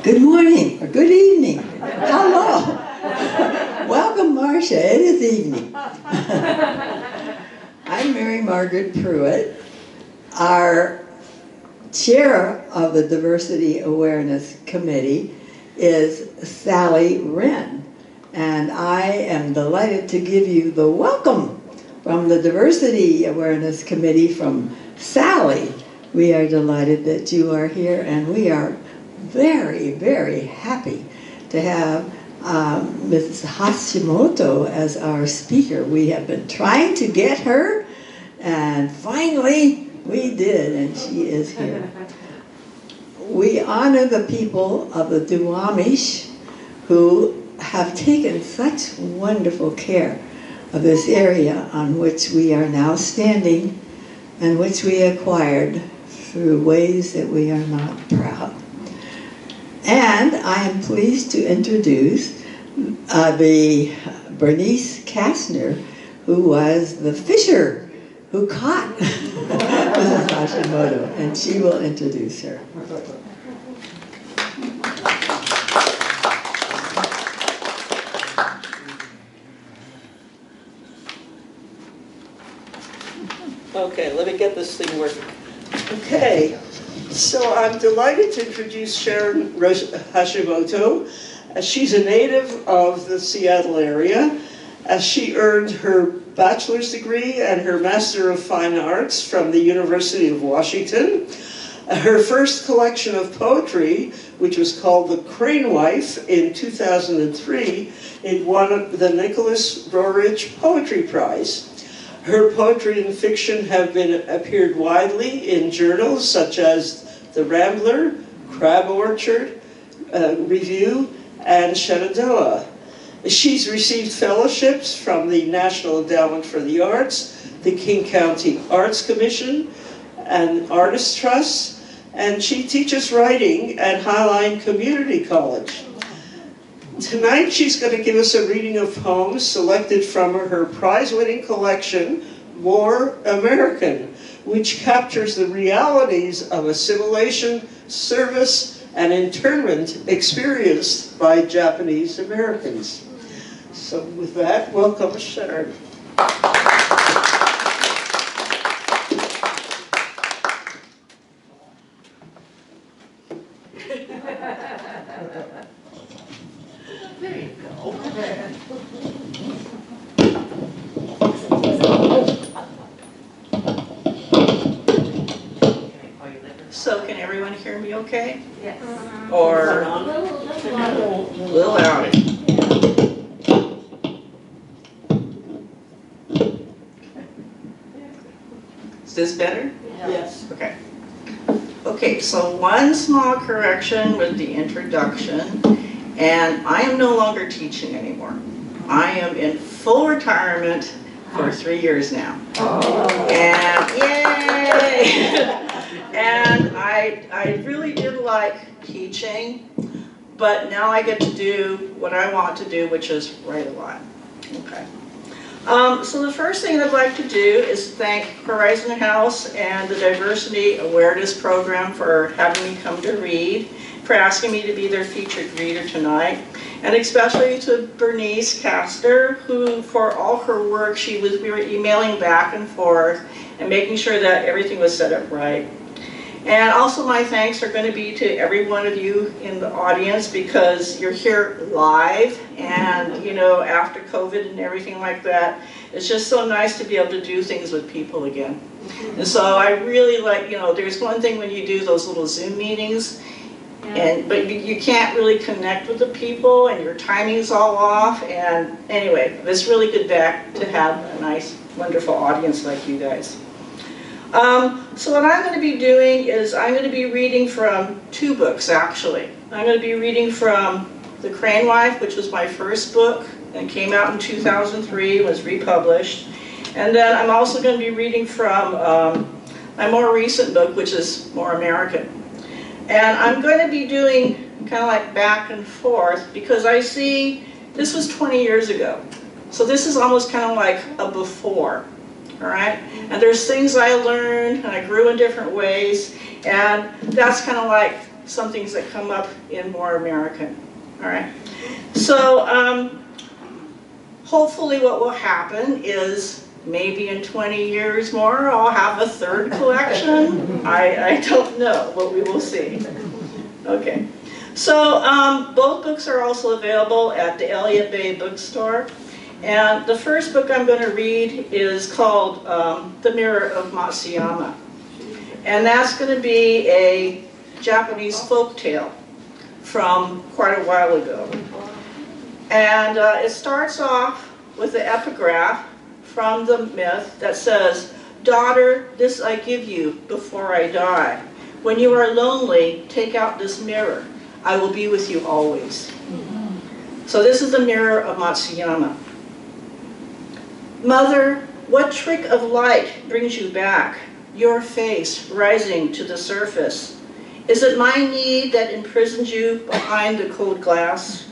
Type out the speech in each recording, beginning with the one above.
Good morning, or good evening. Hello. Welcome, Marcia. It is evening. I'm Mary Margaret Pruitt. Our chair of the Diversity Awareness Committee is Sally Wren. And I am delighted to give you the welcome from the Diversity Awareness Committee from Sally. We are delighted that you are here, and we are very, very happy to have Mrs. Hashimoto as our speaker. We have been trying to get her, and finally we did, and she is here. We honor the people of the Duwamish who have taken such wonderful care of this area on which we are now standing and which we acquired through ways that we are not proud. And I am pleased to introduce the Bernice Kastner, who was the fisher who caught Mrs. Hashimoto, and she will introduce her. Okay, let me get this thing working. Okay, so I'm delighted to introduce Sharon Hashimoto. She's a native of the Seattle area. She earned her bachelor's degree and her Master of Fine Arts from the University of Washington. Her first collection of poetry, which was called The Crane Wife in 2003, it won the Nicholas Roerich Poetry Prize. Her poetry and fiction have appeared widely in journals such as The Rambler, Crab Orchard Review, and Shenandoah. She's received fellowships from the National Endowment for the Arts, the King County Arts Commission, and Artists Trust, and she teaches writing at Highline Community College. Tonight she's going to give us a reading of poems selected from her prize-winning collection, More American, which captures the realities of assimilation, service, and internment experienced by Japanese Americans. So with that, welcome Sharon. There you go. So can everyone hear me okay? Yes. Or a little louder? Is this better? Yes. Okay. Okay, so one small correction with the introduction, and I am no longer teaching anymore. I am in full retirement for 3 years now. And yay! And I really did like teaching, but now I get to do what I want to do, which is write a lot. Okay. So the first thing I'd like to do is thank Horizon House and the Diversity Awareness Program for having me come to read, for asking me to be their featured reader tonight, and especially to Bernice Kastner, who for all her work, we were emailing back and forth and making sure that everything was set up right. And also my thanks are going to be to every one of you in the audience, because you're here live, and you know, after COVID and everything like that, it's just so nice to be able to do things with people again. And so I really like, you know, there's one thing when you do those little Zoom meetings, but you can't really connect with the people, and your timing's all off. And anyway, it's really good back to have a nice, wonderful audience like you guys. So what I'm going to be doing is I'm going to be reading from 2 books, actually. I'm going to be reading from The Crane Wife, which was my first book and came out in 2003, was republished. And then I'm also going to be reading from my more recent book, which is More American. And I'm going to be doing kind of like back and forth, because I see this was 20 years ago. So this is almost kind of like a before. All right, and there's things I learned, and I grew in different ways, and that's kind of like some things that come up in more American. All right. So hopefully what will happen is maybe in 20 years more I'll have a third collection. I don't know, but we will see. Okay. So both books are also available at the Elliott Bay bookstore. And the first book I'm going to read is called The Mirror of Matsuyama. And that's going to be a Japanese folk tale from quite a while ago. And it starts off with the epigraph from the myth that says, "Daughter, this I give you before I die. When you are lonely, take out this mirror. I will be with you always." So this is the mirror of Matsuyama. "Mother, what trick of light brings you back, your face rising to the surface? Is it my need that imprisons you behind the cold glass?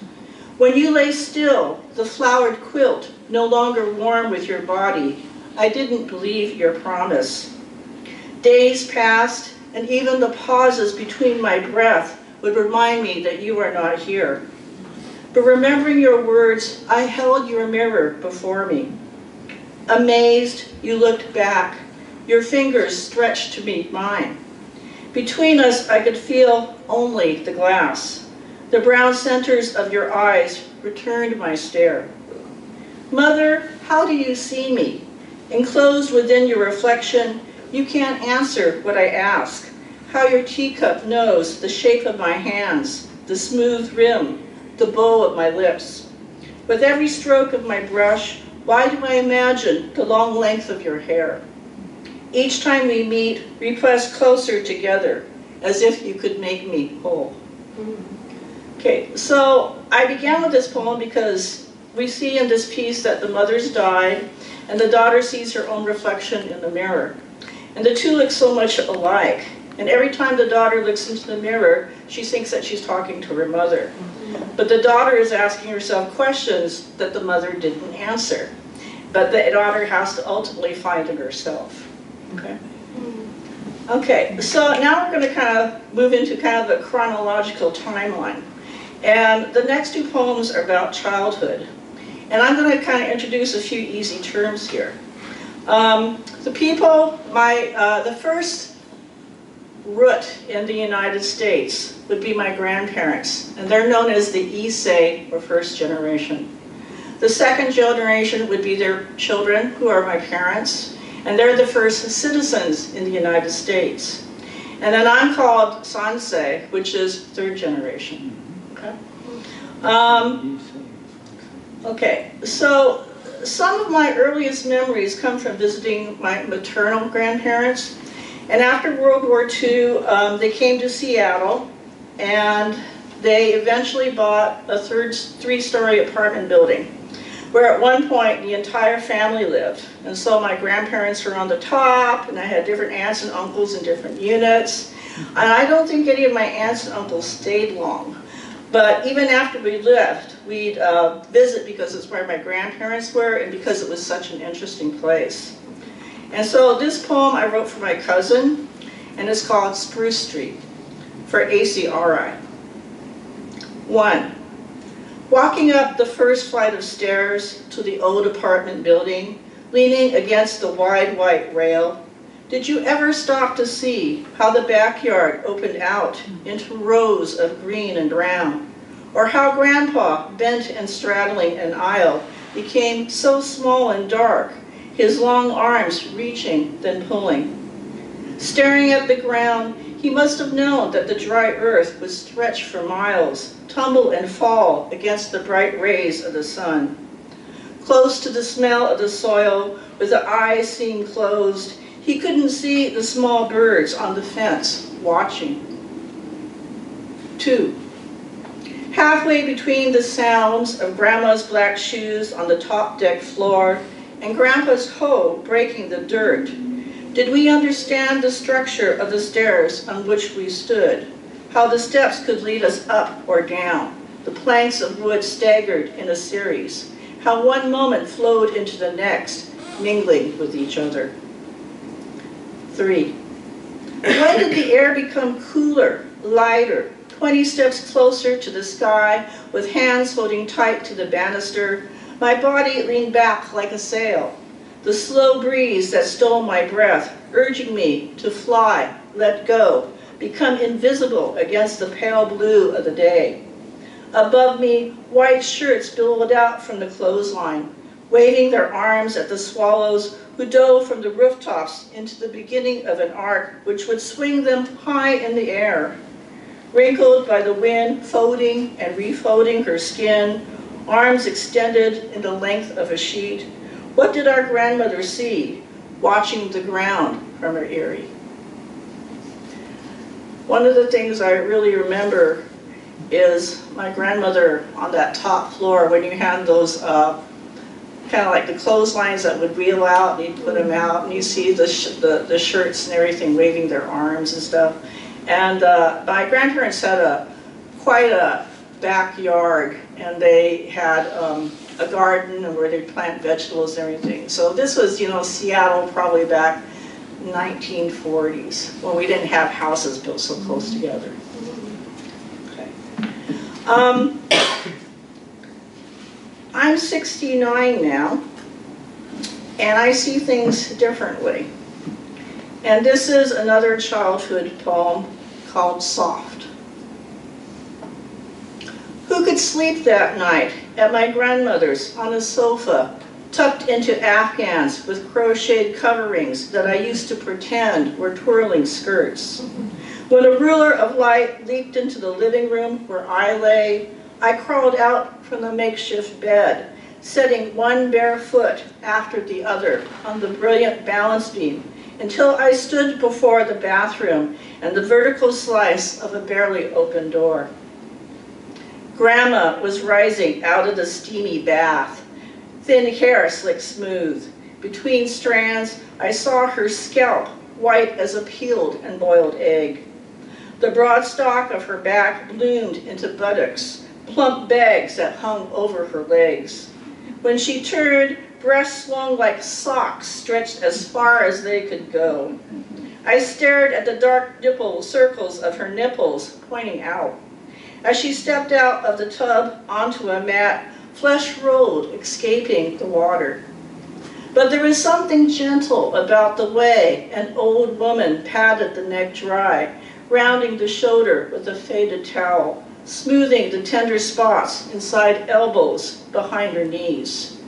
When you lay still, the flowered quilt no longer warm with your body, I didn't believe your promise. Days passed, and even the pauses between my breath would remind me that you are not here. But remembering your words, I held your mirror before me. Amazed, you looked back, your fingers stretched to meet mine. Between us, I could feel only the glass. The brown centers of your eyes returned my stare. Mother, how do you see me? Enclosed within your reflection, you can't answer what I ask. How your teacup knows the shape of my hands, the smooth rim, the bow of my lips. With every stroke of my brush, why do I imagine the long length of your hair? Each time we meet, we press closer together, as if you could make me whole." Okay, so I began with this poem because we see in this piece that the mother's died, and the daughter sees her own reflection in the mirror. And the two look so much alike. And every time the daughter looks into the mirror, she thinks that she's talking to her mother. But the daughter is asking herself questions that the mother didn't answer. But the daughter has to ultimately find it herself. Okay? Okay, so now we're going to kind of move into kind of a chronological timeline. And the next two poems are about childhood. And I'm going to kind of introduce a few easy terms here. The people, the first root in the United States would be my grandparents, and they're known as the Issei, or first generation. The second generation would be their children, who are my parents, and they're the first citizens in the United States. And then I'm called Sansei, which is third generation. Okay? Okay, so some of my earliest memories come from visiting my maternal grandparents. And after World War II, they came to Seattle, and they eventually bought a three-story apartment building, where at one point the entire family lived. And so my grandparents were on the top, and I had different aunts and uncles in different units. And I don't think any of my aunts and uncles stayed long. But even after we left, we'd visit because it's where my grandparents were and because it was such an interesting place. And so this poem I wrote for my cousin, and it's called Spruce Street, for ACRI. 1. Walking up the first flight of stairs to the old apartment building, leaning against the wide white rail, did you ever stop to see how the backyard opened out into rows of green and brown? Or how Grandpa, bent and straddling an aisle, became so small and dark, his long arms reaching, then pulling. Staring at the ground, he must have known that the dry earth would stretch for miles, tumble and fall against the bright rays of the sun. Close to the smell of the soil, with the eyes seen closed, he couldn't see the small birds on the fence watching. 2. Halfway between the sounds of Grandma's black shoes on the top deck floor and Grandpa's hoe breaking the dirt, did we understand the structure of the stairs on which we stood, how the steps could lead us up or down, the planks of wood staggered in a series, how one moment flowed into the next, mingling with each other. 3. When did the air become cooler, lighter, 20 steps closer to the sky, with hands holding tight to the banister, my body leaned back like a sail. The slow breeze that stole my breath, urging me to fly, let go, become invisible against the pale blue of the day. Above me, white shirts billowed out from the clothesline, waving their arms at the swallows who dove from the rooftops into the beginning of an arc which would swing them high in the air. Wrinkled by the wind, folding and refolding her skin, arms extended in the length of a sheet, what did our grandmother see, watching the ground from her eyrie? One of the things I really remember is my grandmother on that top floor when you had those kind of like the clotheslines that would wheel out, and you'd put them out, and you see the shirts and everything waving their arms and stuff. And my grandparents had quite a backyard, and they had a garden where they'd plant vegetables and everything. So this was, you know, Seattle probably back 1940s, when we didn't have houses built so close together. Okay. I'm 69 now, and I see things differently. And this is another childhood poem called Soft. Who could sleep that night at my grandmother's on a sofa, tucked into afghans with crocheted coverings that I used to pretend were twirling skirts? When a ruler of light leaked into the living room where I lay, I crawled out from the makeshift bed, setting one bare foot after the other on the brilliant balance beam until I stood before the bathroom and the vertical slice of a barely open door. Grandma was rising out of the steamy bath, thin hair slicked smooth. Between strands, I saw her scalp white as a peeled and boiled egg. The broad stalk of her back bloomed into buttocks, plump bags that hung over her legs. When she turned, breasts swung like socks stretched as far as they could go. I stared at the dark dimple circles of her nipples pointing out. As she stepped out of the tub onto a mat, flesh rolled, escaping the water. But there was something gentle about the way an old woman patted the neck dry, rounding the shoulder with a faded towel, smoothing the tender spots inside elbows behind her knees.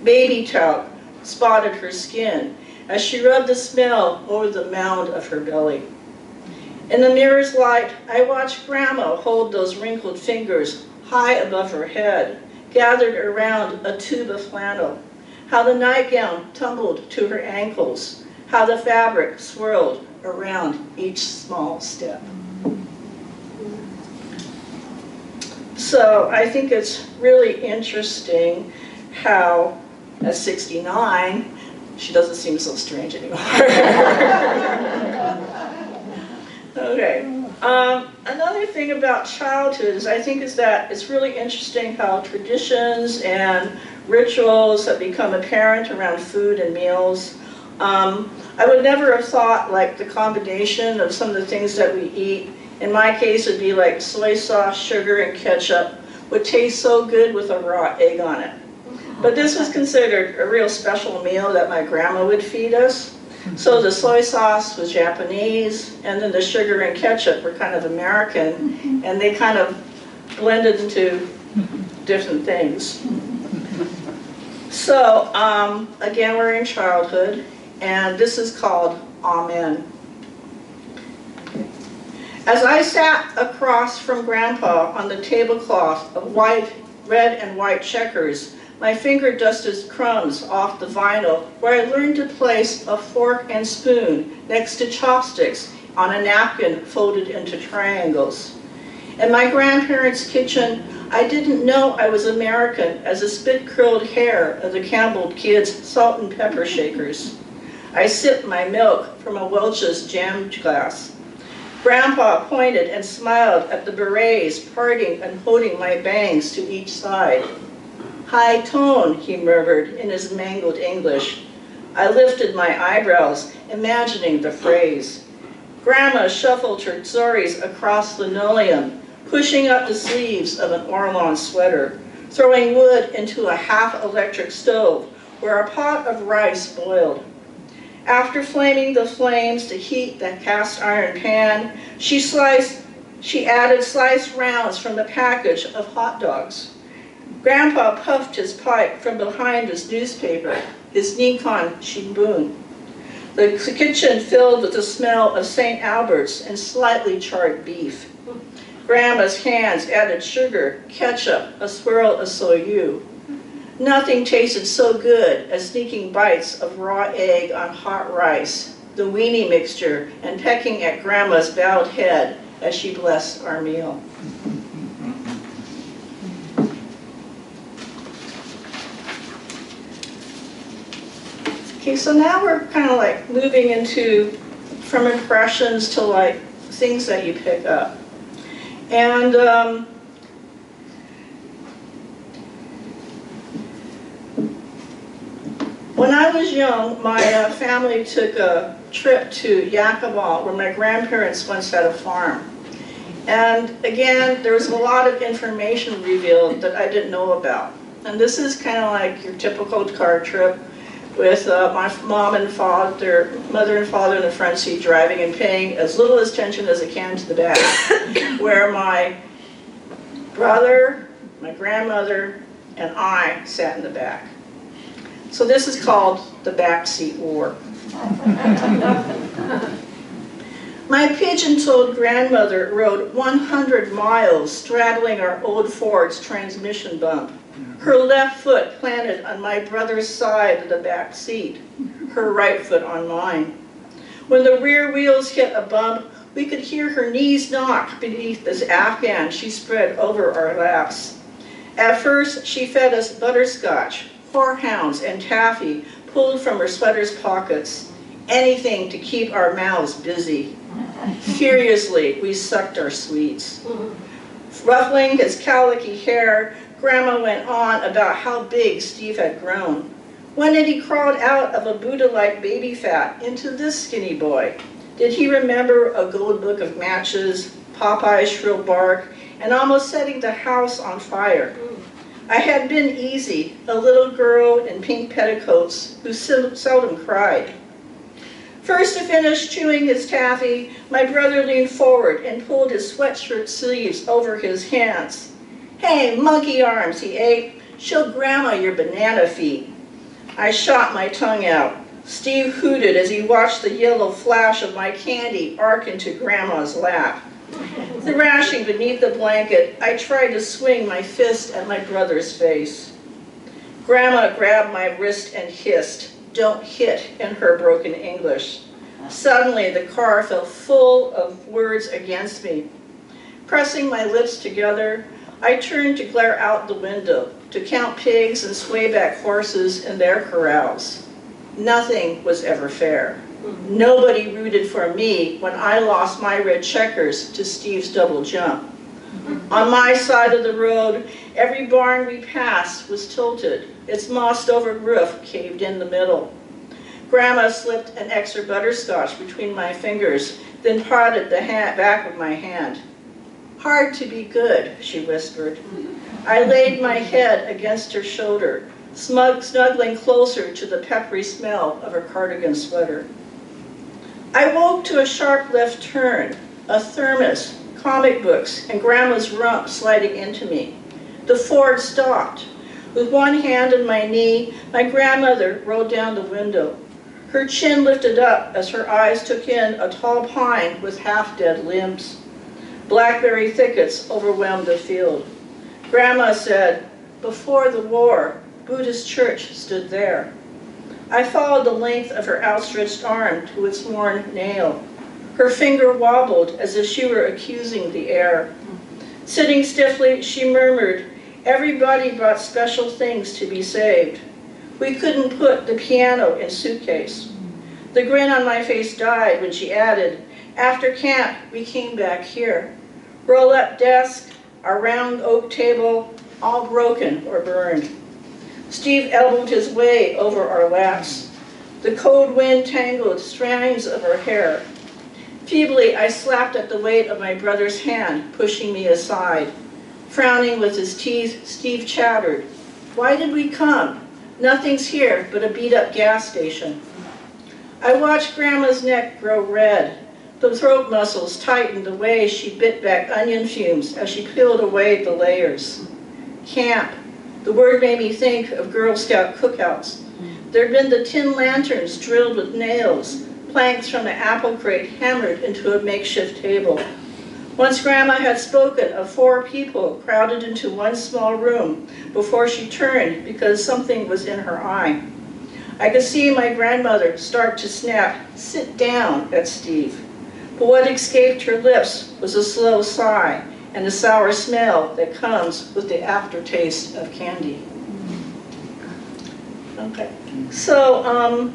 Baby talc spotted her skin as she rubbed the smell over the mound of her belly. In the mirror's light, I watched Grandma hold those wrinkled fingers high above her head, gathered around a tube of flannel, how the nightgown tumbled to her ankles, how the fabric swirled around each small step. So I think it's really interesting how at 69, she doesn't seem so strange anymore. Okay. Another thing about childhood is I think is that it's really interesting how traditions and rituals have become apparent around food and meals. I would never have thought like the combination of some of the things that we eat. In my case, it'd be like soy sauce, sugar, and ketchup would taste so good with a raw egg on it. But this was considered a real special meal that my grandma would feed us. So the soy sauce was Japanese, and then the sugar and ketchup were kind of American, and they kind of blended into different things. So, again, we're in childhood, and this is called Amen. As I sat across from Grandpa on the tablecloth of red and white checkers, my finger dusted crumbs off the vinyl where I learned to place a fork and spoon next to chopsticks on a napkin folded into triangles. In my grandparents' kitchen, I didn't know I was American as the spit-curled hair of the Campbell kids' salt and pepper shakers. I sipped my milk from a Welch's jam glass. Grandpa pointed and smiled at the berets parting and holding my bangs to each side. High tone, he murmured in his mangled English. I lifted my eyebrows, imagining the phrase. Grandma shuffled her tzoris across linoleum, pushing up the sleeves of an Orlon sweater, throwing wood into a half-electric stove where a pot of rice boiled. After flaming the flames to heat the cast iron pan, she added sliced rounds from the package of hot dogs. Grandpa puffed his pipe from behind his newspaper, his Nikon Shimbun. The kitchen filled with the smell of St. Albert's and slightly charred beef. Grandma's hands added sugar, ketchup, a swirl of soyu. Nothing tasted so good as sneaking bites of raw egg on hot rice, the weenie mixture, and pecking at Grandma's bowed head as she blessed our meal. Okay, so now we're kind of like moving into from impressions to like things that you pick up. And when I was young, my family took a trip to Yakima, where my grandparents once had a farm. And again, there was a lot of information revealed that I didn't know about. And this is kind of like your typical car trip with my mom and father, mother and father in the front seat driving and paying as little attention as I can to the back, where my brother, my grandmother, and I sat in the back. So this is called the backseat war. My pigeon-toed grandmother rode 100 miles straddling our old Ford's transmission bump, her left foot planted on my brother's side of the back seat, her right foot on mine. When the rear wheels hit a bump, we could hear her knees knock beneath this Afghan she spread over our laps. At first, she fed us butterscotch, horehounds, and taffy pulled from her sweater's pockets, anything to keep our mouths busy. Furiously, we sucked our sweets. Ruffling his cowlicky hair, Grandma went on about how big Steve had grown. When had he crawled out of a Buddha-like baby fat into this skinny boy? Did he remember a gold book of matches, Popeye's shrill bark, and almost setting the house on fire? I had been easy, a little girl in pink petticoats who seldom cried. First to finish chewing his taffy, my brother leaned forward and pulled his sweatshirt sleeves over his hands. "Hey, monkey arms," he aped, "show Grandma your banana feet." I shot my tongue out. Steve hooted as he watched the yellow flash of my candy arc into Grandma's lap. Thrashing beneath the blanket, I tried to swing my fist at my brother's face. Grandma grabbed my wrist and hissed, "Don't hit," in her broken English. Suddenly, the car felt full of words against me. Pressing my lips together, I turned to glare out the window, to count pigs and swayback horses in their corrals. Nothing was ever fair. Nobody rooted for me when I lost my red checkers to Steve's double jump. On my side of the road, every barn we passed was tilted. Its mossed-over roof caved in the middle. Grandma slipped an extra butterscotch between my fingers, then prodded the back of my hand. "Hard to be good," she whispered. I laid my head against her shoulder, snuggling closer to the peppery smell of her cardigan sweater. I woke to a sharp left turn, a thermos, comic books, and Grandma's rump sliding into me. The Ford stopped. With one hand on my knee, my grandmother rolled down the window. Her chin lifted up as her eyes took in a tall pine with half-dead limbs. Blackberry thickets overwhelmed the field. Grandma said, "Before the war, Buddhist church stood there." I followed the length of her outstretched arm to its worn nail. Her finger wobbled as if she were accusing the air. Sitting stiffly, she murmured, "Everybody brought special things to be saved. We couldn't put the piano in suitcase." The grin on my face died when she added, "After camp, we came back here. Roll-up desk, a round oak table, all broken or burned." Steve elbowed his way over our laps. The cold wind tangled strands of her hair. Feebly, I slapped at the weight of my brother's hand, pushing me aside. Frowning with his teeth, Steve chattered. Why did we come? Nothing's here but a beat-up gas station. I watched Grandma's neck grow red. The throat muscles tightened the way she bit back onion fumes as she peeled away the layers. Camp. The word made me think of Girl Scout cookouts. There'd been the tin lanterns drilled with nails, planks from the apple crate hammered into a makeshift table. Once Grandma had spoken of 4 people crowded into one small room before she turned because something was in her eye. I could see my grandmother start to snap, "Sit down," at Steve. But what escaped her lips was a slow sigh and the sour smell that comes with the aftertaste of candy. Okay, so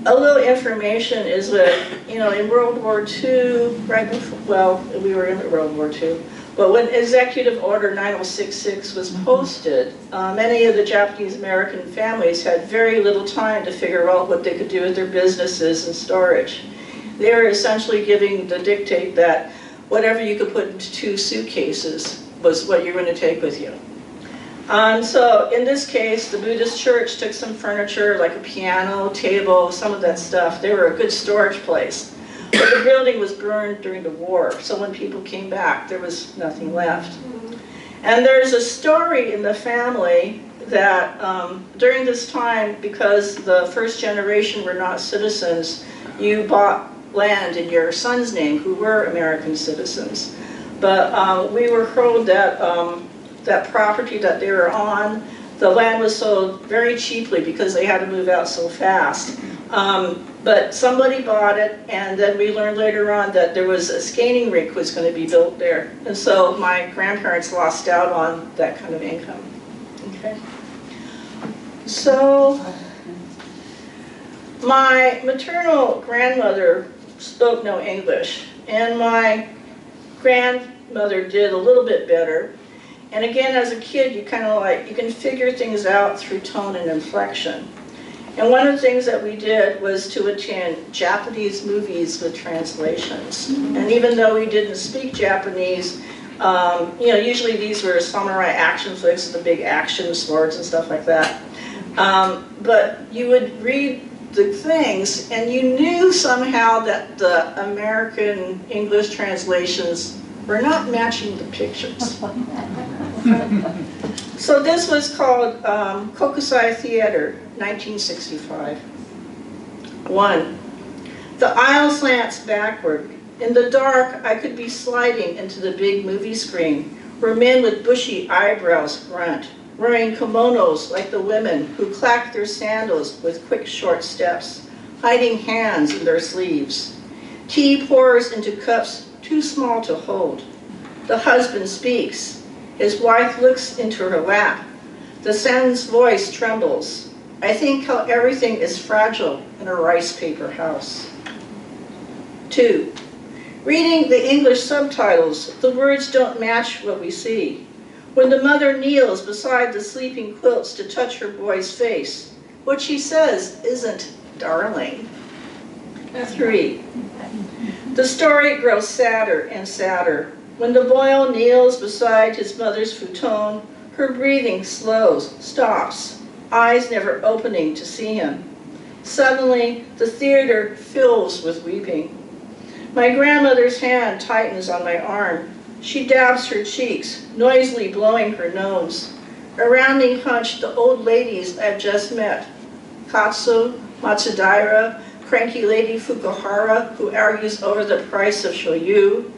a little information is that, in World War II, right before, well, we were in World War II, but when Executive Order 9066 was posted, many of the Japanese American families had very little time to figure out what they could do with their businesses and storage. They were essentially giving the dictate that whatever you could put into 2 suitcases was what you're going to take with you. So in this case, the Buddhist church took some furniture like a piano, table, some of that stuff. They were a good storage place. But the building was burned during the war, so when people came back, there was nothing left. And there's a story in the family that during this time, because the first generation were not citizens, you bought land in your son's name who were American citizens. But we were told that that property that they were on, the land was sold very cheaply because they had to move out so fast. But somebody bought it, and then we learned later on that there was a skating rink was going to be built there. And so my grandparents lost out on that kind of income. Okay. So my maternal grandmother spoke no English, and my grandmother did a little bit better. And again, as a kid, you can figure things out through tone and inflection. And one of the things that we did was to attend Japanese movies with translations. And even though we didn't speak Japanese, usually these were samurai action flicks with the big action swords and stuff like that. But you would read the things, and you knew somehow that the American English translations were not matching the pictures. So this was called Kokusai Theater, 1965. 1. The aisle slants backward. In the dark, I could be sliding into the big movie screen, where men with bushy eyebrows grunt, wearing kimonos like the women who clack their sandals with quick, short steps, hiding hands in their sleeves. Tea pours into cups too small to hold. The husband speaks. His wife looks into her lap. The son's voice trembles. I think how everything is fragile in a rice paper house. 2. Reading the English subtitles, the words don't match what we see. When the mother kneels beside the sleeping quilts to touch her boy's face, what she says isn't darling. 3. The story grows sadder and sadder. When the boy kneels beside his mother's futon, her breathing slows, stops, eyes never opening to see him. Suddenly, the theater fills with weeping. My grandmother's hand tightens on my arm. She dabs her cheeks, noisily blowing her nose. Around me hunch the old ladies I've just met. Katsu, Matsudaira, cranky lady Fukuhara, who argues over the price of shoyu.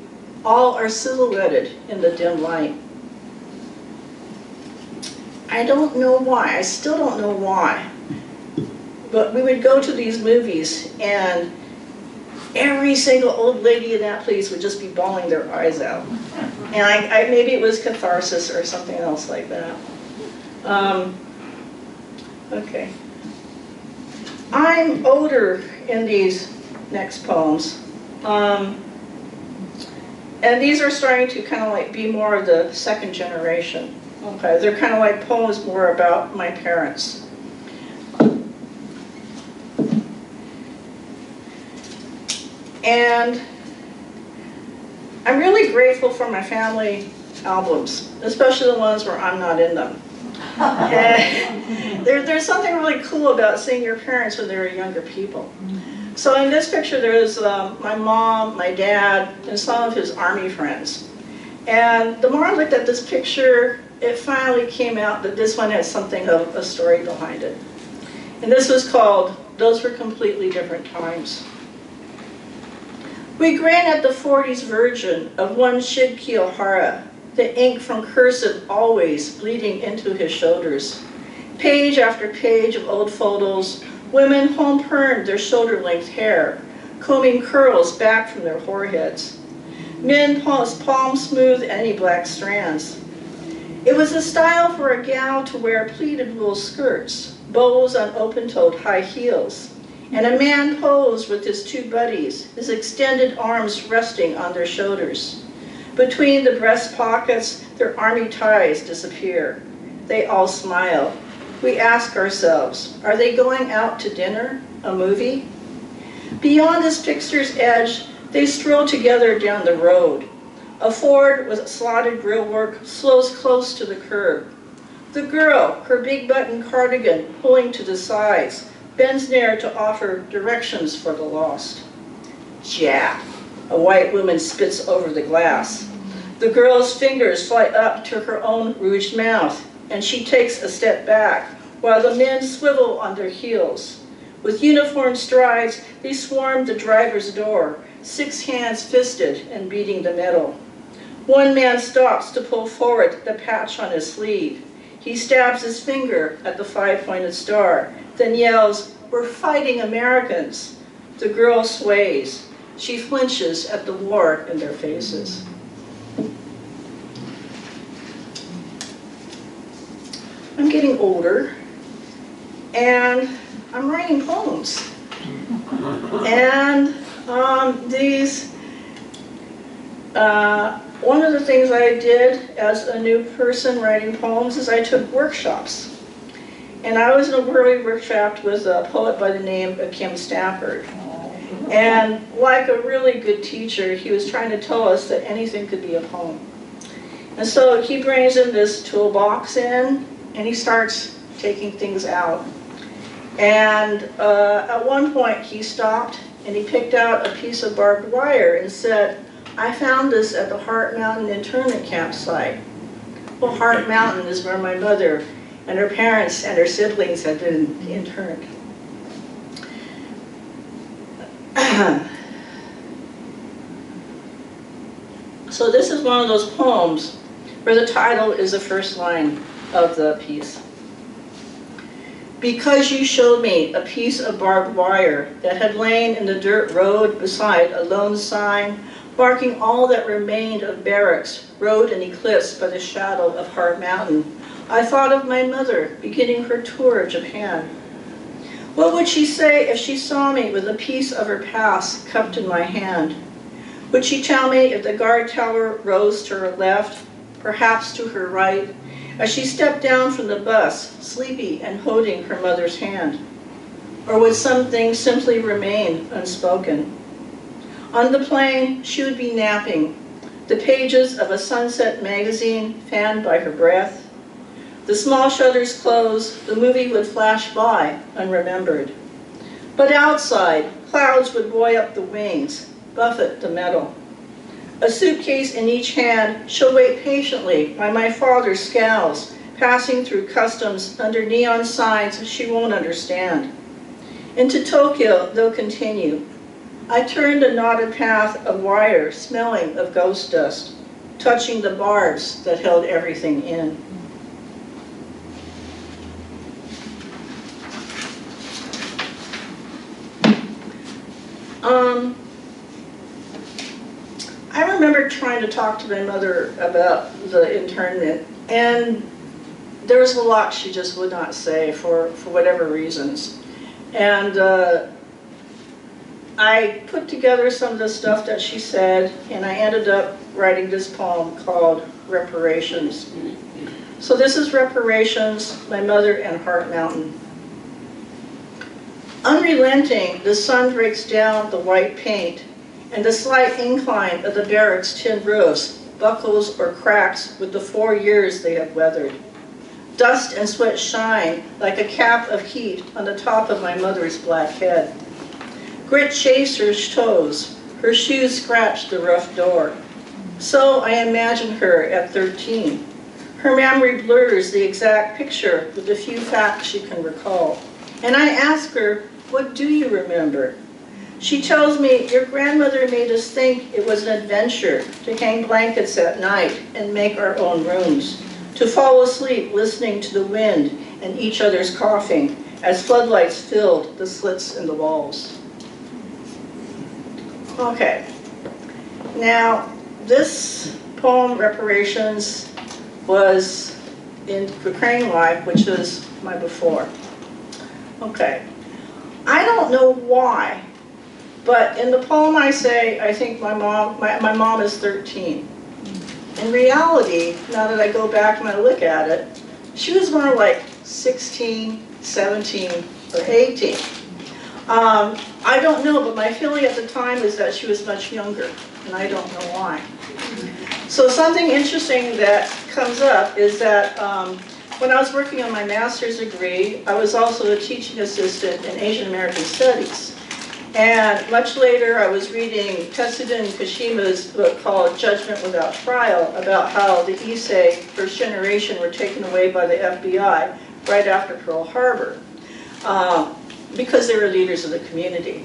All are silhouetted in the dim light. I don't know why, I still don't know why, but we would go to these movies and every single old lady in that place would just be bawling their eyes out. And maybe it was catharsis or something else like that. Okay. I'm older in these next poems. And these are starting to kind of like be more of the second generation. Okay, they're kind of like poems more about my parents. And I'm really grateful for my family albums, especially the ones where I'm not in them. And there's something really cool about seeing your parents when they were younger people. So in this picture there's my mom, my dad, and some of his army friends. And the more I looked at this picture, it finally came out that this one had something of a story behind it. And this was called Those Were Completely Different Times. We grin at the 40s version of one Shidkeel Hara, the ink from cursive always bleeding into his shoulders. Page after page of old photos, women home-permed their shoulder-length hair, combing curls back from their foreheads. Men palm-smooth any black strands. It was a style for a gal to wear pleated wool skirts, bows on open-toed high heels, and a man posed with his two buddies, his extended arms resting on their shoulders. Between the breast pockets, their army ties disappear. They all smile. We ask ourselves, are they going out to dinner, a movie? Beyond this picture's edge, they stroll together down the road. A Ford with slotted grillwork slows close to the curb. The girl, her big button cardigan pulling to the sides, bends near to offer directions for the lost. Jap, a white woman spits over the glass. The girl's fingers fly up to her own rouged mouth, and she takes a step back, while the men swivel on their heels. With uniform strides, they swarm the driver's door, 6 hands fisted and beating the metal. One man stops to pull forward the patch on his sleeve. He stabs his finger at the 5-pointed star, then yells, "We're fighting Americans." The girl sways. She flinches at the war in their faces. I'm getting older, and I'm writing poems. And one of the things I did as a new person writing poems is I took workshops. And I was in a workshop with a poet by the name of Kim Stafford. And like a really good teacher, he was trying to tell us that anything could be a poem. And so he brings in this toolbox in, and he starts taking things out. And at one point he stopped and he picked out a piece of barbed wire and said, "I found this at the Hart Mountain internment campsite." Well, Hart Mountain is where my mother and her parents and her siblings had been interned. So this is one of those poems where the title is the first line of the piece. Because you showed me a piece of barbed wire that had lain in the dirt road beside a lone sign, marking all that remained of barracks, road and eclipsed by the shadow of Hart Mountain, I thought of my mother beginning her tour of Japan. What would she say if she saw me with a piece of her past cupped in my hand? Would she tell me if the guard tower rose to her left, perhaps to her right, as she stepped down from the bus, sleepy and holding her mother's hand? Or would something simply remain unspoken? On the plane, she would be napping, the pages of a sunset magazine fanned by her breath. The small shutters close, the movie would flash by, unremembered. But outside, clouds would buoy up the wings, buffet the metal. A suitcase in each hand, she'll wait patiently while my father scowls, passing through customs under neon signs she won't understand. Into Tokyo, they'll continue. I turned a knotted path of wire, smelling of ghost dust, touching the barbs that held everything in. I remember trying to talk to my mother about the internment, and there was a lot she just would not say for whatever reasons. And I put together some of the stuff that she said, and I ended up writing this poem called Reparations. So this is Reparations, my mother and Hart Mountain. Unrelenting, the sun breaks down the white paint, and the slight incline of the barracks' tin roofs buckles or cracks with the 4 years they have weathered. Dust and sweat shine like a cap of heat on the top of my mother's black head. Grit chafes her toes, her shoes scratch the rough door. So I imagine her at 13. Her memory blurs the exact picture with the few facts she can recall. And I ask her, what do you remember? She tells me, your grandmother made us think it was an adventure to hang blankets at night and make our own rooms, to fall asleep listening to the wind and each other's coughing as floodlights filled the slits in the walls. Okay, now this poem, Reparations, was in Ukraine Life, which is my before. Okay, I don't know why, but in the poem I say, I think my mom is 13. In reality, now that I go back and I look at it, she was more like 16, 17, or 18. I don't know, but my feeling at the time is that she was much younger, and I don't know why. So something interesting that comes up is that when I was working on my master's degree, I was also a teaching assistant in Asian American Studies. And much later, I was reading Tetsuya Kashima's book called Judgment Without Trial, about how the Issei, first generation, were taken away by the FBI right after Pearl Harbor, because they were leaders of the community.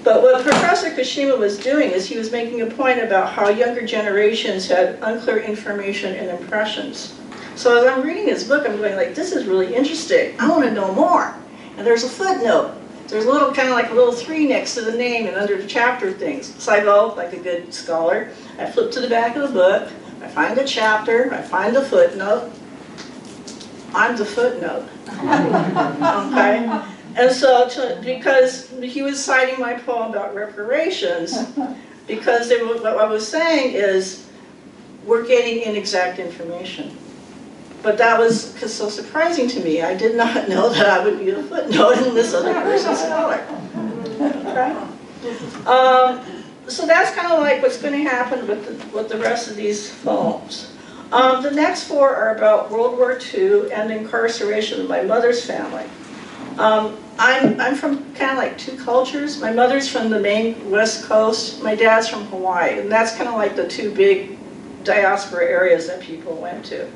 But what Professor Kashima was doing is he was making a point about how younger generations had unclear information and impressions. So as I'm reading his book, I'm going like, this is really interesting. I want to know more. And there's a footnote. There's a little, kind of like a little 3 next to the name and under the chapter things. So I go, like a good scholar, I flip to the back of the book, I find the chapter, I find the footnote. I'm the footnote. Okay? And so, because he was citing my poem about reparations, because what I was saying is, we're getting inexact information. But that was so surprising to me. I did not know that I would be a footnote in this other person's scholar. Okay? So that's kind of like what's going to happen with the rest of these poems. The next 4 are about World War II and the incarceration of my mother's family. I'm from kind of like 2 cultures. My mother's from the Maine West Coast. My dad's from Hawaii. And that's kind of like the 2 big diaspora areas that people went to.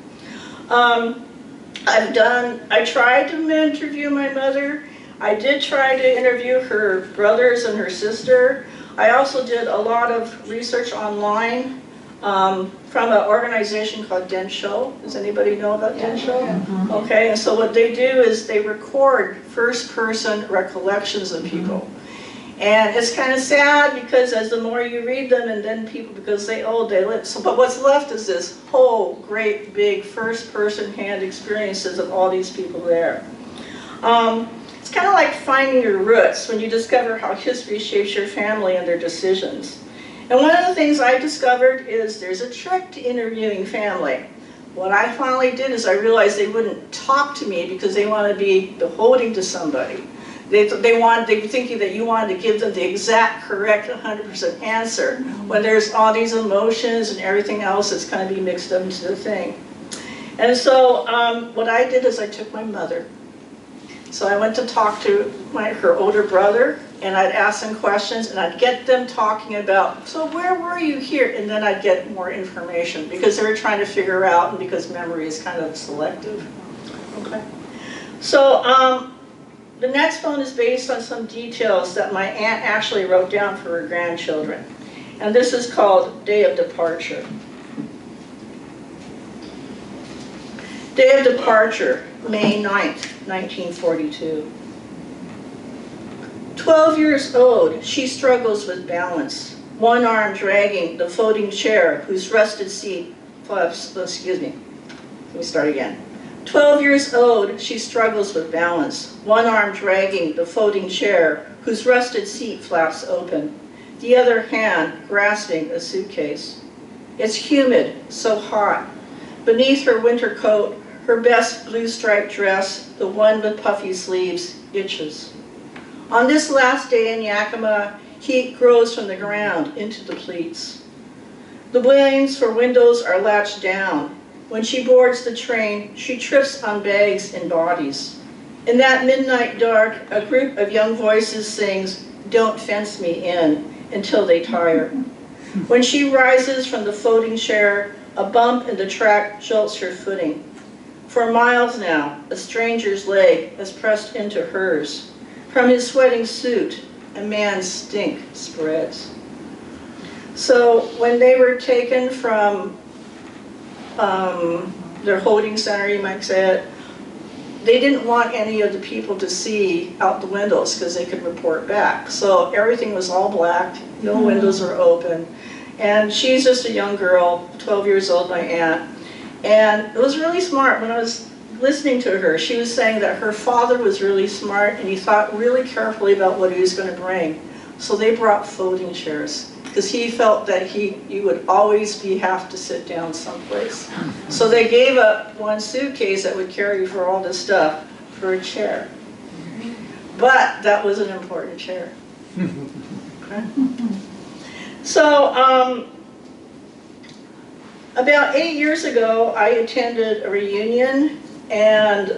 I tried to interview my mother. I did try to interview her brothers and her sister. I also did a lot of research online from an organization called Densho. Does anybody know about Densho? Okay, and so what they do is they record first-person recollections of people. And it's kind of sad because as the more you read them, and then people, because they live. So, but what's left is this whole great big first-person hand experiences of all these people there. It's kind of like finding your roots when you discover how history shapes your family and their decisions. And one of the things I discovered is there's a trick to interviewing family. What I finally did is I realized they wouldn't talk to me because they want to be beholden to somebody. They were thinking that you wanted to give them the exact, correct, 100% answer, when there's all these emotions and everything else that's going to be mixed up into the thing. And so what I did is I took my mother. So I went to talk to her older brother, and I'd ask them questions, and I'd get them talking about, so where were you here? And then I'd get more information, because they were trying to figure out, and because memory is kind of selective. Okay. So the next poem is based on some details that my aunt actually wrote down for her grandchildren. And this is called Day of Departure. Day of Departure, May 9th, 1942. 12 years old, she struggles with balance, one arm dragging the folding chair whose rusted seat flaps, excuse me, let me start again. 12 years old, she struggles with balance, one arm dragging the folding chair whose rusted seat flaps open, the other hand grasping a suitcase. It's humid, so hot. Beneath her winter coat, her best blue striped dress, the one with puffy sleeves, itches. On this last day in Yakima, Heat grows from the ground into the pleats. The blinds for windows are latched down. When she boards the train, she trips on bags and bodies. In that midnight dark, a group of young voices sings, "Don't fence me in," until they tire. When she rises from the floating chair, a bump in the track jolts her footing. For miles now, a stranger's leg has pressed into hers. From his sweating suit, a man's stink spreads. So when they were taken from their holding center, you might say it, they didn't want any of the people to see out the windows because they could report back. So everything was all black, no windows were open. And she's just a young girl, 12 years old, my aunt. And it was really smart. When I was listening to her, she was saying that her father was really smart and he thought really carefully about what he was going to bring. So they brought folding chairs because he felt that you would always have to sit down someplace. So they gave up one suitcase that would carry you for all this stuff for a chair. But that was an important chair. Okay. So about 8 years ago, I attended a reunion and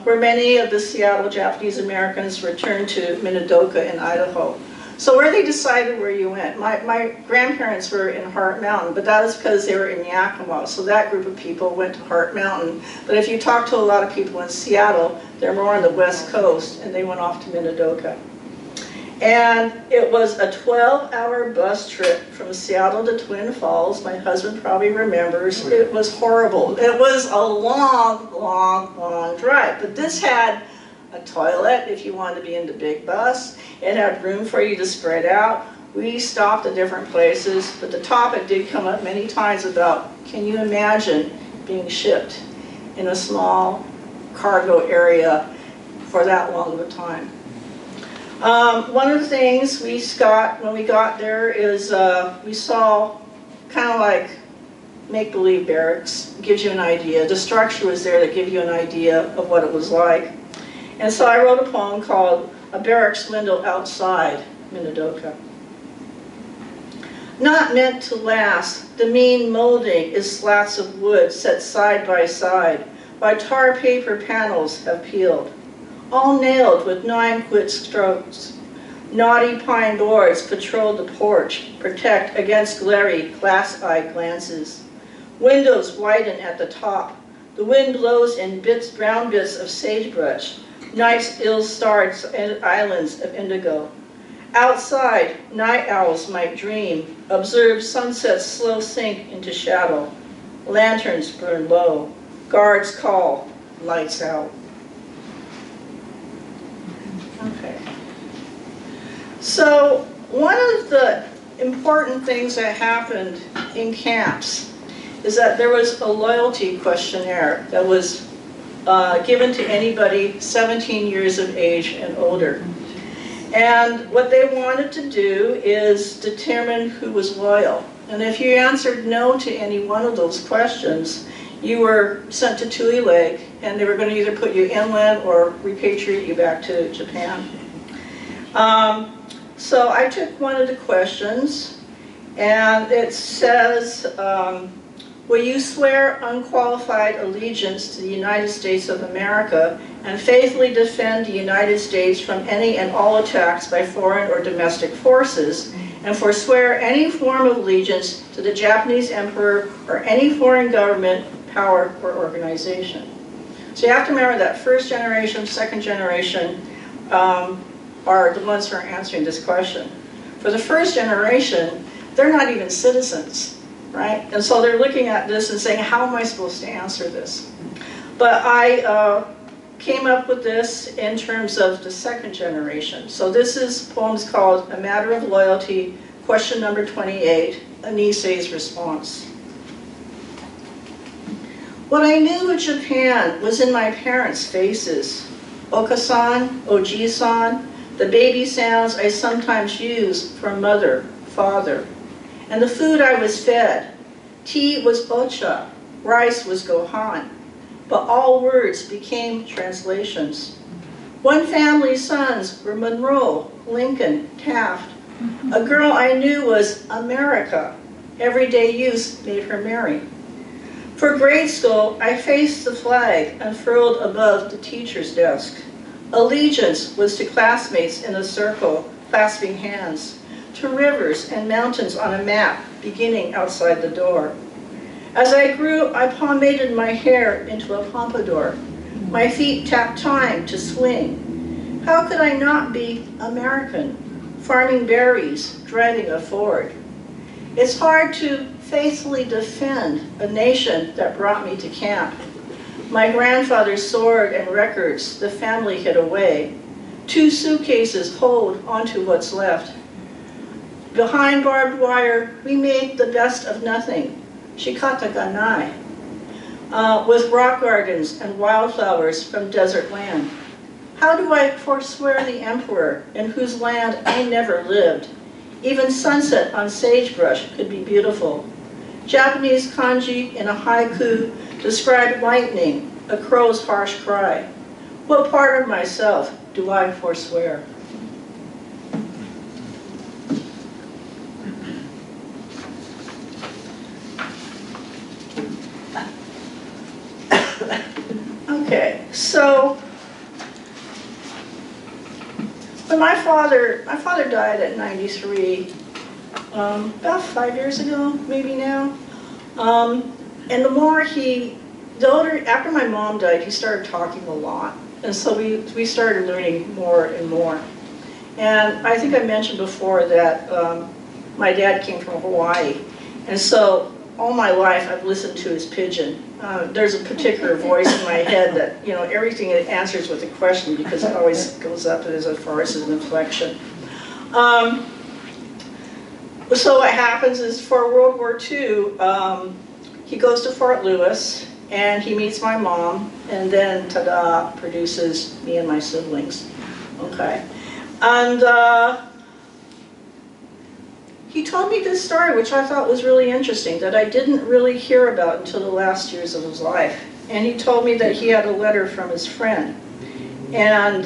where many of the Seattle Japanese Americans returned to Minidoka in Idaho. So where they decided where you went. My grandparents were in Heart Mountain, but that was because they were in Yakima. So that group of people went to Heart Mountain. But if you talk to a lot of people in Seattle, they're more on the West Coast, and they went off to Minidoka. And it was a 12-hour bus trip from Seattle to Twin Falls. My husband probably remembers. It was horrible. It was a long, long, long drive. But this had a toilet if you wanted to be in the big bus. It had room for you to spread out. We stopped at different places, but the topic did come up many times about, can you imagine being shipped in a small cargo area for that long of a time? One of the things when we got there is we saw kind of like make-believe barracks. It gives you an idea. The structure was there to give you an idea of what it was like. And so I wrote a poem called A Barracks Window Outside Minidoka. Not meant to last, the mean molding is slats of wood set side by side, while tar paper panels have peeled. All nailed with 9 quick strokes. Knotty pine boards patrol the porch, protect against glary glass-eyed glances. Windows widen at the top. The wind blows in brown bits of sagebrush. Night's ill-starred islands of indigo. Outside, night owls might dream, observe sunsets slow sink into shadow. Lanterns burn low. Guards call, lights out. Okay. So one of the important things that happened in camps is that there was a loyalty questionnaire that was given to anybody 17 years of age and older. And what they wanted to do is determine who was loyal. And if you answered no to any one of those questions, you were sent to Tule Lake, and they were going to either put you inland or repatriate you back to Japan. So I took one of the questions, and it says, will you swear unqualified allegiance to the United States of America and faithfully defend the United States from any and all attacks by foreign or domestic forces, and forswear any form of allegiance to the Japanese emperor or any foreign government, power, or organization? So you have to remember that first generation, second generation are the ones who are answering this question. For the first generation, they're not even citizens. Right? And so they're looking at this and saying, how am I supposed to answer this? But I came up with this in terms of the second generation. So this is poems called A Matter of Loyalty, question number 28, Anisei's response. What I knew of Japan was in my parents' faces. Okasan, Oji-san, the baby sounds I sometimes use for mother, father. And the food I was fed. Tea was ocha, rice was gohan, but all words became translations. One family's sons were Monroe, Lincoln, Taft, A girl I knew was America. Everyday use made her merry. For grade school, I faced the flag unfurled above the teacher's desk. Allegiance was to classmates in a circle, clasping hands, to rivers and mountains on a map beginning outside the door. As I grew, I pomaded my hair into a pompadour. My feet tapped time to swing. How could I not be American? Farming berries, driving a Ford. It's hard to faithfully defend a nation that brought me to camp. My grandfather's sword and records the family hid away. 2 suitcases hold onto what's left. Behind barbed wire, we made the best of nothing. Shikataganai. With rock gardens and wildflowers from desert land. How do I forswear the emperor in whose land I never lived? Even sunset on sagebrush could be beautiful. Japanese kanji in a haiku described lightning, a crow's harsh cry. What part of myself do I forswear? Okay, so when my father died at 93, about 5 years ago, maybe now. And after my mom died, he started talking a lot. And so we started learning more and more. And I think I mentioned before that my dad came from Hawaii. And so all my life I've listened to his pidgin. There's a particular voice in my head that, everything it answers with a question because it always goes up as far as an inflection. So what happens is for World War II, he goes to Fort Lewis and he meets my mom, and then ta-da, produces me and my siblings. Okay. And he told me this story, which I thought was really interesting, that I didn't really hear about until the last years of his life. And he told me that he had a letter from his friend, and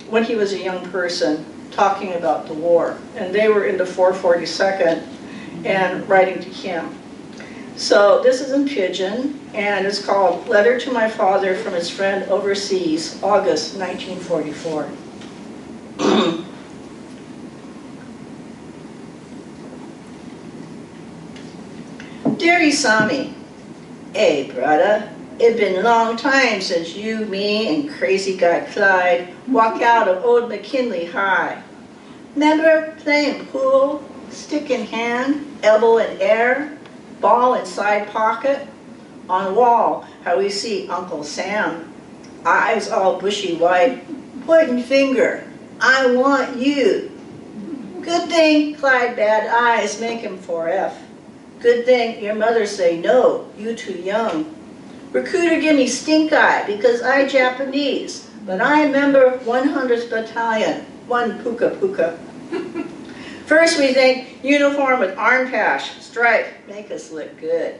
when he was a young person, talking about the war. And they were in the 442nd and writing to him. So this is in Pidgin, and it's called Letter to My Father from His Friend Overseas, August 1944. Dear Isami, hey brother, it been a long time since you, me, and crazy guy Clyde walked out of old McKinley High. Remember playing pool, stick in hand, elbow in air, ball in side pocket? On wall, how we see Uncle Sam, eyes all bushy white, pointing finger, I want you. Good thing Clyde bad eyes make him 4F. Good thing your mother say no, you too young. Recruiter give me stink eye because I Japanese, but I remember 100th Battalion, one puka puka. First we think uniform with arm patch, stripe, make us look good.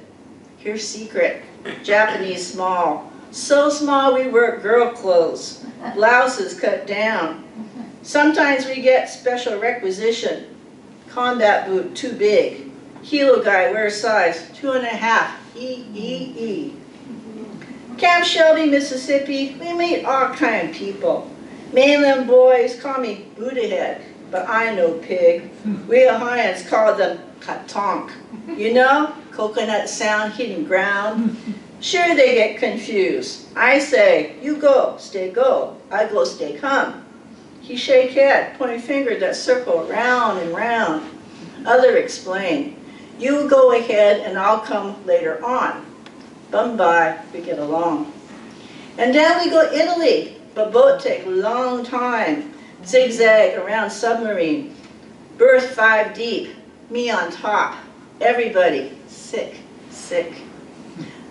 Here's secret, Japanese small. So small we wear girl clothes, blouses cut down. Sometimes we get special requisition, combat boot too big. Kilo guy wears size 2.5 EEE. Camp Shelby, Mississippi, we meet all kind of people. Mainland boys call me Buddha head, but I know pig. We Ohioans call them katonk. You know, coconut sound hitting ground. Sure they get confused. I say, you go, stay go. I go, stay come. He shake head, pointing finger that circle round and round. Other explain. You go ahead and I'll come later on. Bye, we get along. And then we go Italy, but boat take a long time. Zigzag around submarine. Berth 5 deep, me on top. Everybody sick, sick.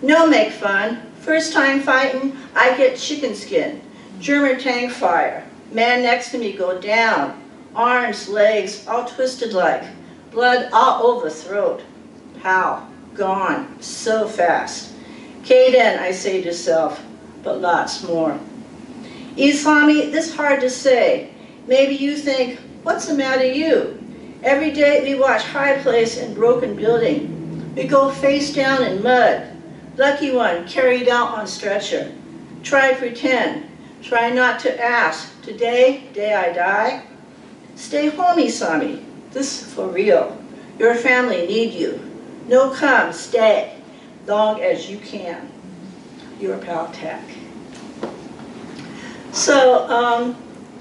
No make fun. First time fighting, I get chicken skin. German tank fire. Man next to me go down. Arms, legs, all twisted like. Blood all over throat. Pow, gone, so fast. Kaden, I say to self, but lots more. Islami, this hard to say. Maybe you think, what's the matter you? Every day we watch high place and broken building. We go face down in mud. Lucky one carried out on stretcher. Try pretend. Try not to ask. Today, day I die. Stay homey, Sami. This for real. Your family need you. No come, stay. Long as you can. Your pal Tack. So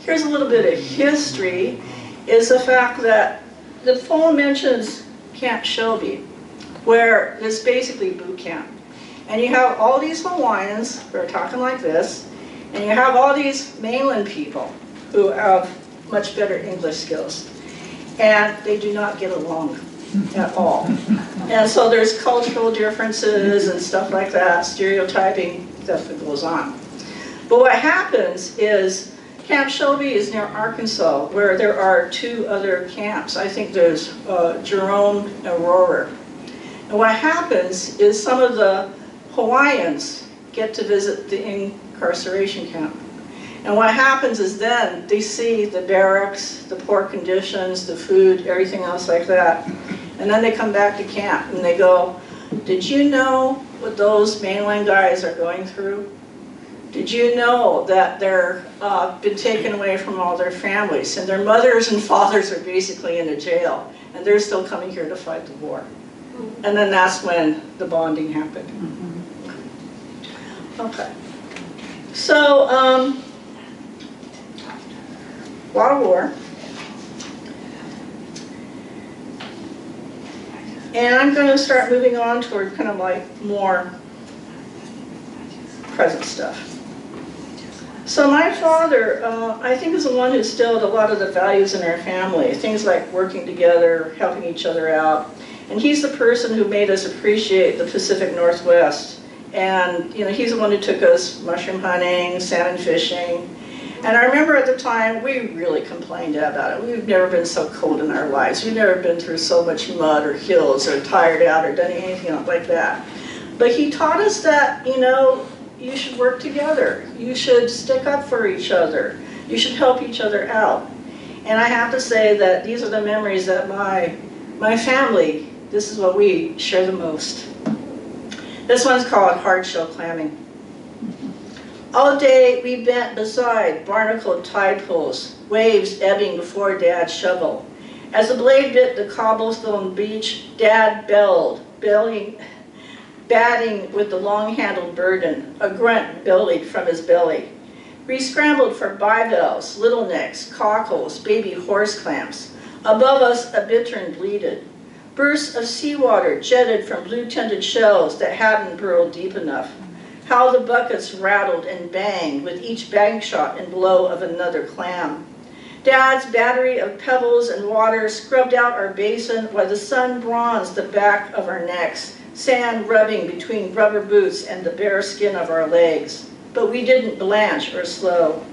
here's a little bit of history. Is the fact that the poem mentions Camp Shelby, where it's basically boot camp. And you have all these Hawaiians who are talking like this, and you have all these mainland people who have much better English skills. And they do not get along at all. And so there's cultural differences and stuff like that, stereotyping stuff that goes on. But what happens is Camp Shelby is near Arkansas, where there are 2 other camps. I think there's Jerome and Aurora. And what happens is some of the Hawaiians get to visit the incarceration camp. And what happens is then they see the barracks, the poor conditions, the food, everything else like that. And then they come back to camp and they go, did you know what those mainland guys are going through? Did you know that they're been taken away from all their families and their mothers and fathers are basically in a jail and they're still coming here to fight the war? And then that's when the bonding happened. Okay. So, a lot of war. And I'm going to start moving on toward kind of like more present stuff. So my father, I think, is the one who instilled a lot of the values in our family, things like working together, helping each other out. And he's the person who made us appreciate the Pacific Northwest. And he's the one who took us mushroom hunting, salmon fishing. And I remember at the time, we really complained about it. We've never been so cold in our lives. We've never been through so much mud or hills or tired out or done anything like that. But he taught us that, you should work together. You should stick up for each other. You should help each other out. And I have to say that these are the memories that my family, this is what we share the most. This one's called hardshell clamming. All day we bent beside barnacled tide pools, waves ebbing before Dad's shovel. As the blade bit the cobblestone beach, Dad bellowed, batting with the long-handled burden. A grunt bellied from his belly. We scrambled for bivalves, little necks, cockles, baby horse clamps. Above us, a bittern bleated. Bursts of seawater jetted from blue-tinted shells that hadn't burrowed deep enough. How the buckets rattled and banged with each bang shot and blow of another clam. Dad's battery of pebbles and water scrubbed out our basin while the sun bronzed the back of our necks, sand rubbing between rubber boots and the bare skin of our legs. But we didn't blanch or slow.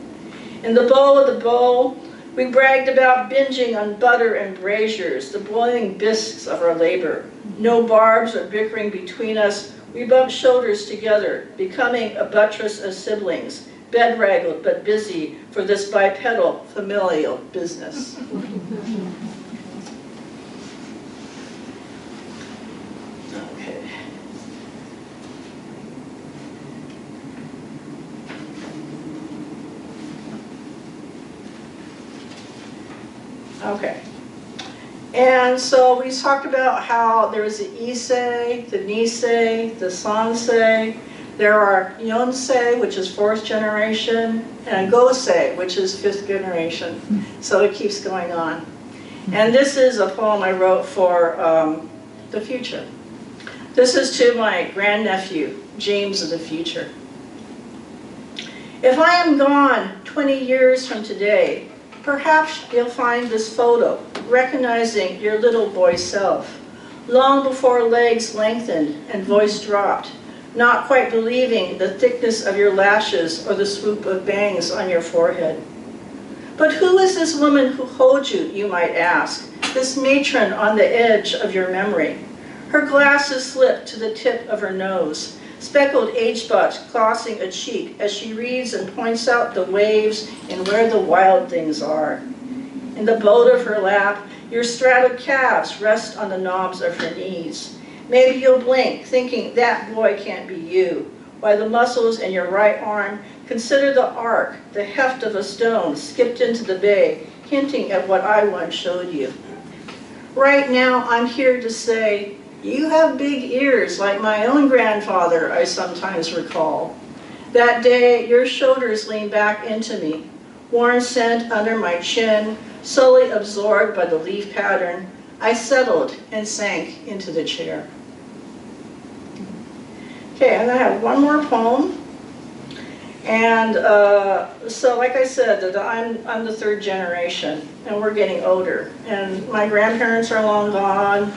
In the bowl of the bowl, we bragged about binging on butter and braziers, the boiling bisques of our labor. No barbs or bickering between us. We bumped shoulders together, becoming a buttress of siblings, bedraggled but busy for this bipedal familial business. Okay. Okay. And so we talked about how there's the Issei, the Nisei, the Sansei. There are Yonsei, which is 4th generation, and Gosei, which is 5th generation. So it keeps going on. And this is a poem I wrote for the future. This is to my grandnephew, James of the future. If I am gone 20 years from today, perhaps you'll find this photo, recognizing your little boy self, long before legs lengthened and voice dropped, not quite believing the thickness of your lashes or the swoop of bangs on your forehead. But who is this woman who holds you, you might ask, this matron on the edge of your memory? Her glasses slip to the tip of her nose, speckled age spots glossing a cheek as she reads and points out the waves and where the wild things are. In the boat of her lap, your straddled calves rest on the knobs of her knees. Maybe you'll blink, thinking that boy can't be you, while the muscles in your right arm consider the arc, the heft of a stone skipped into the bay, hinting at what I once showed you. Right now, I'm here to say, you have big ears like my own grandfather, I sometimes recall. That day, your shoulders leaned back into me, warm scent under my chin, solely absorbed by the leaf pattern. I settled and sank into the chair. Okay, I'm gonna have one more poem. And so like I said, that I'm the third generation, and we're getting older. And my grandparents are long gone.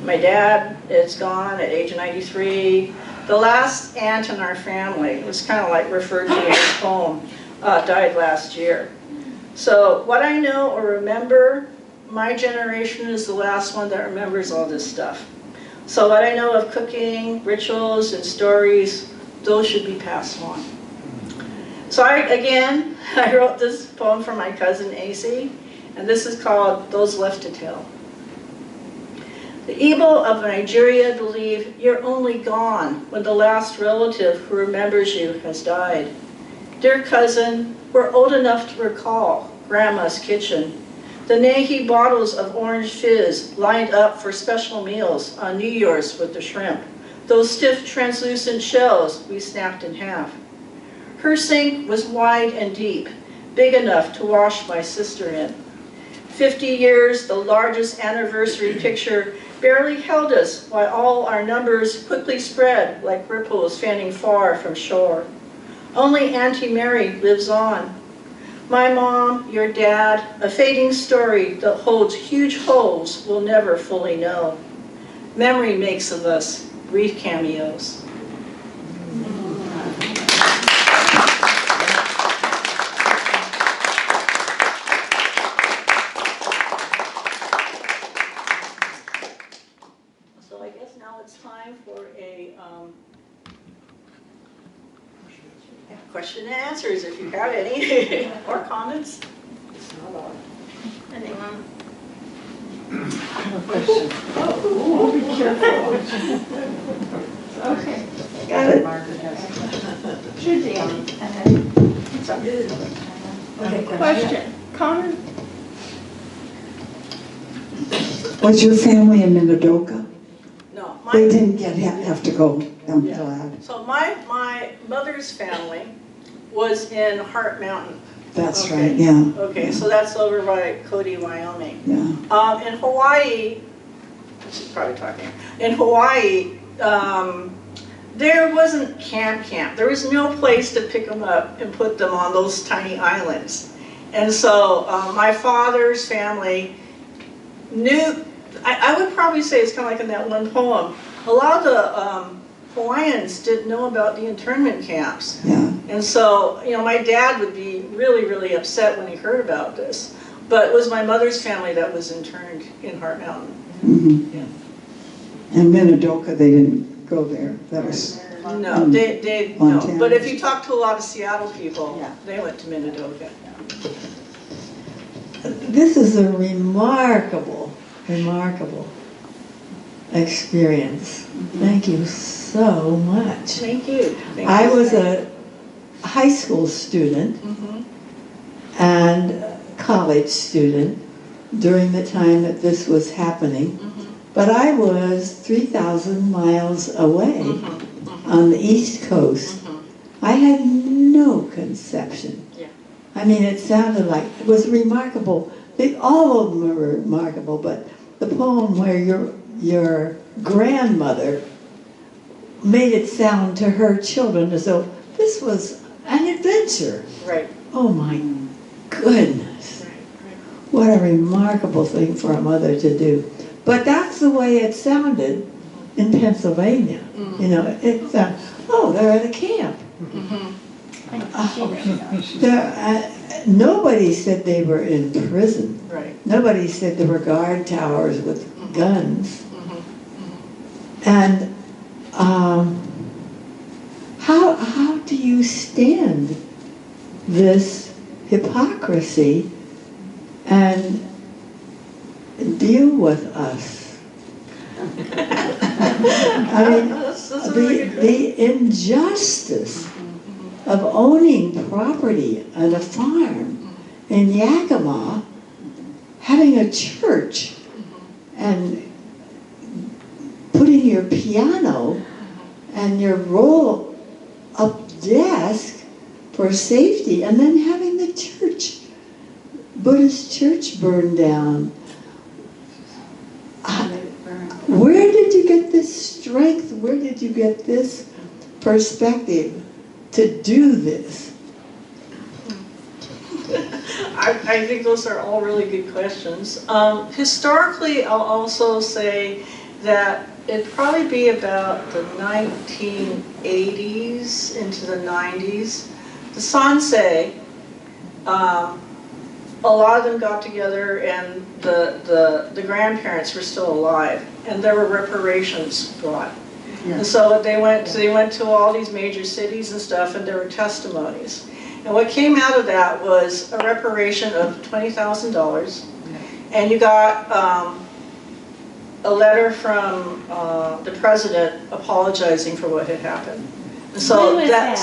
My dad is gone at age 93. The last aunt in our family, it was kind of like referred to in this poem, died last year. So what I know or remember, my generation is the last one that remembers all this stuff. So what I know of cooking, rituals, and stories, those should be passed on. So I wrote this poem for my cousin AC, and this is called Those Left to Tell. The Igbo of Nigeria believe you're only gone when the last relative who remembers you has died. Dear cousin, we're old enough to recall Grandma's kitchen, the Nahi bottles of orange fizz lined up for special meals on New Year's with the shrimp, those stiff translucent shells we snapped in half. Her sink was wide and deep, big enough to wash my sister in. 50 years, the largest anniversary picture, barely held us while all our numbers quickly spread like ripples fanning far from shore. Only Auntie Mary lives on. My mom, your dad, a fading story that holds huge holes we'll never fully know. Memory makes of us brief cameos. Question and answers if you have any, or comments. Anyone? I have a question. Oh, be careful. Okay. Got it. Margaret has Sure, Dan. Okay, Question, comment? Was your family in Minidoka? No, They didn't have to go down to that. So my mother's family was in Heart Mountain. That's Okay. right, yeah. Okay, so that's over by Cody, Wyoming. Yeah. In Hawaii, she's probably talking. In Hawaii, there wasn't camp. There was no place to pick them up and put them on those tiny islands. And so my father's family knew, I would probably say it's kind of like in that one poem, a lot of the Hawaiians didn't know about the internment camps. Yeah. And so, my dad would be really, really upset when he heard about this. But it was my mother's family that was interned in Heart Mountain. Mm-hmm. Yeah. And Minidoka, they didn't go there. That was No, they no. Montana. But if you talk to a lot of Seattle people, Yeah. they went to Minidoka. This is a remarkable experience. Thank you so much. Thank you. I was a high school student and a college student during the time that this was happening, but I was 3,000 miles away on the East Coast. I had no conception. Yeah. I mean, it sounded like, it was remarkable. All of them were remarkable, but the poem where your grandmother made it sound to her children as though this was an adventure. Right. Oh my goodness. Right. What a remarkable thing for a mother to do. But that's the way it sounded in Pennsylvania. You know, it sounded, oh, they're at a camp. Nobody said they were in prison. Right. Nobody said there were guard towers with guns. And how do you stand this hypocrisy and deal with us. I mean, That's a really good the injustice of owning property on a farm in Yakima, having a church, and putting your piano and your roll-up desk for safety, and then having the church, Buddhist church, burned down. Where did you get this strength? Where did you get this perspective to do this? I think those are all really good questions. Historically, I'll also say that it'd probably be about the 1980s into the 90s. The Sansei, a lot of them got together, and the grandparents were still alive, and there were reparations brought. Yeah. And so they went to all these major cities and stuff, and there were testimonies. And what came out of that was a reparation of $20,000, and you got a letter from the president apologizing for what had happened. And so When was that?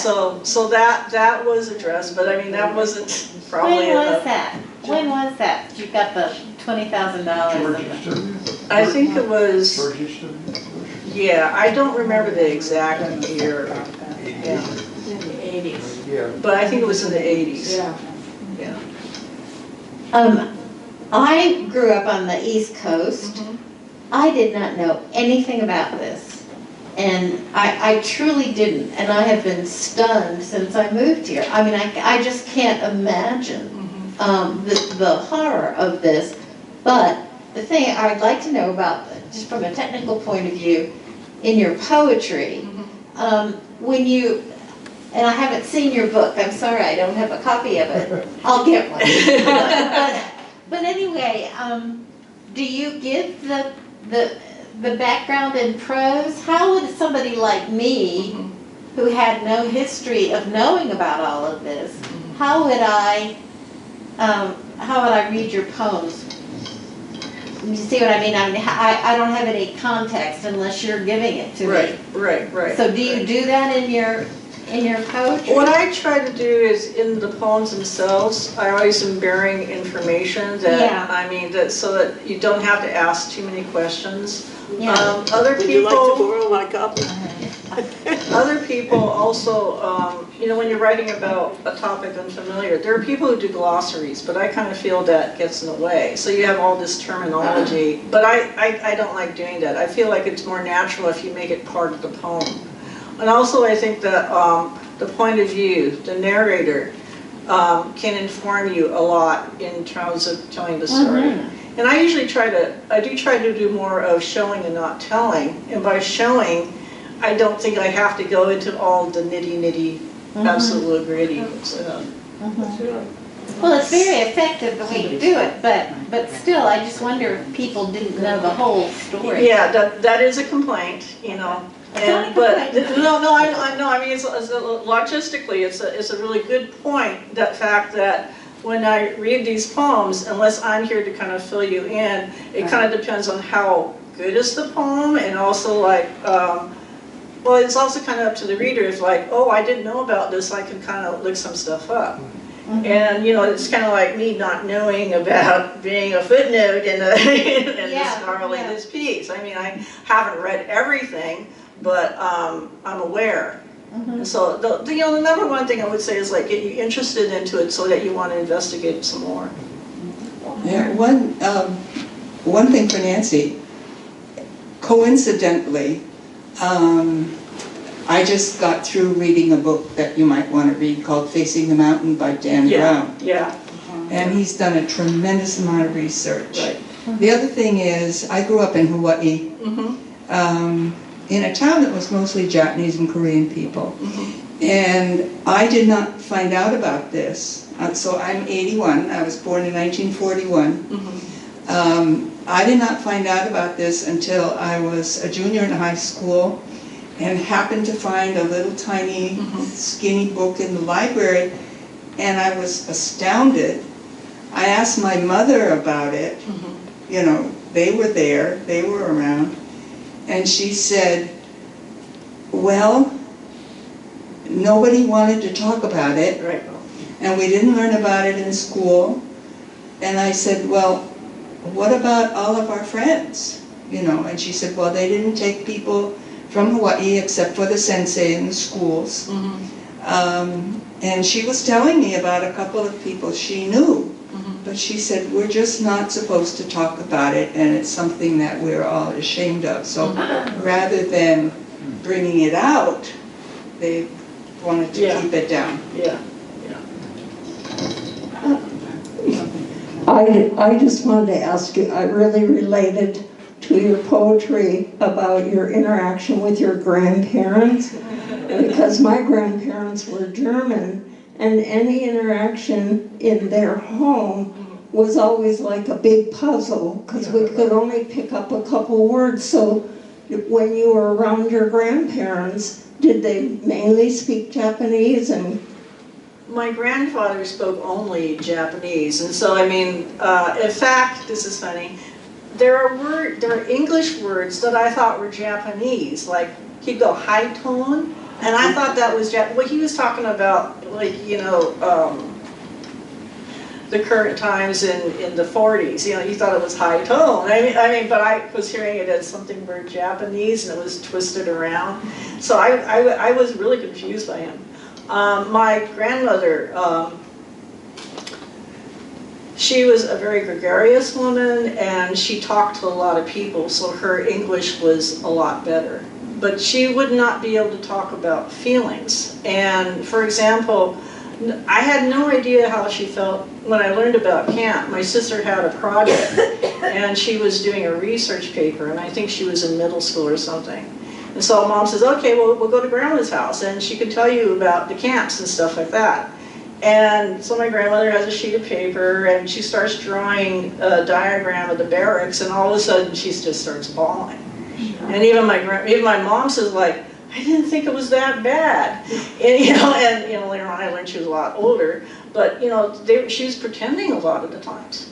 so that was addressed, but I mean that wasn't probably When was enough. that? When was that? You got the $20,000. I think it was, yeah, I don't remember the exact year. Yeah. In the 80s. But I think it was in the 80s. Yeah. Yeah. I grew up on the East Coast. I did not know anything about this. And I truly didn't. And I have been stunned since I moved here. I mean, I just can't imagine the horror of this. But the thing I'd like to know about, just from a technical point of view, in your poetry, when you, and I haven't seen your book, I'm sorry, I don't have a copy of it. I'll get one. But anyway, do you give the background in prose? How would somebody like me, who had no history of knowing about all of this, how would I read your poems? You see what I mean? I mean, I don't have any context unless you're giving it to me. Right. So do you do that in your poetry? What I try to do is in the poems themselves, I always am bearing information that, Yeah. I mean, that so that you don't have to ask too many questions. Yeah. Other Would you like to people, borrow my copy? other people also, you know, when you're writing about a topic unfamiliar, there are people who do glossaries, but I kind of feel that gets in the way. So you have all this terminology, but I don't like doing that. I feel like it's more natural if you make it part of the poem. And also I think that the point of view, the narrator, can inform you a lot in terms of telling the story. And I usually try to do more of showing and not telling. And by showing, I don't think I have to go into all the nitty-nitty, absolute gritty. Well, it's very effective the way you do it, but still, I just wonder if people didn't know the whole story. Yeah, that is a complaint, you know. And, but I mean, it's logistically, it's a really good point. That fact that when I read these poems, unless I'm here to kind of fill you in, it kind of depends on how good is the poem, and also like, well, it's also kind of up to the reader. If like, oh, I didn't know about this, I can kind of look some stuff up. And you know, it's kind of like me not knowing about being a footnote in this piece. I mean, I haven't read everything, but I'm aware. And so the number one thing I would say is like get you interested into it so that you want to investigate some more. Yeah, one thing for Nancy, coincidentally, I just got through reading a book that you might want to read called Facing the Mountain by Dan Brown. Yeah. And he's done a tremendous amount of research. Right. The other thing is, I grew up in Hawaii, in a town that was mostly Japanese and Korean people. And I did not find out about this. So I'm 81, I was born in 1941. I did not find out about this until I was a junior in high school and happened to find a little tiny skinny book in the library, and I was astounded I asked my mother about it. You know, they were there, they were around. And she said, well, nobody wanted to talk about it. Right. And we didn't learn about it in school. And I said, well, what about all of our friends? You know, and she said, well, they didn't take people from Hawaii except for the sensei in the schools. And she was telling me about a couple of people she knew. But she said, we're just not supposed to talk about it, and it's something that we're all ashamed of. So rather than bringing it out, they wanted to keep it down. Yeah. I just wanted to ask you, I really related to your poetry about your interaction with your grandparents, because my grandparents were German, and any interaction in their home was always like a big puzzle, because we could only pick up a couple words. So when you were around your grandparents, did they mainly speak Japanese? And My grandfather spoke only Japanese, and so, I mean, in fact, this is funny, there are English words that I thought were Japanese, like he'd go high tone, and I thought that was what he was talking about, like, you know, the current times in the 40s, you know, he thought it was high tone. I mean, but I was hearing it as something very Japanese, and it was twisted around. So I was really confused by him. My grandmother, she was a very gregarious woman, and she talked to a lot of people, so her English was a lot better. But she would not be able to talk about feelings. And for example, I had no idea how she felt when I learned about camp. My sister had a project, and she was doing a research paper, and I think she was in middle school or something. And so Mom says, okay, well, we'll go to Grandma's house, and she can tell you about the camps and stuff like that. And so my grandmother has a sheet of paper, and she starts drawing a diagram of the barracks, and all of a sudden she just starts bawling. And even my mom says, like, I didn't think it was that bad. And later on I learned she was a lot older, but she was pretending a lot of the times.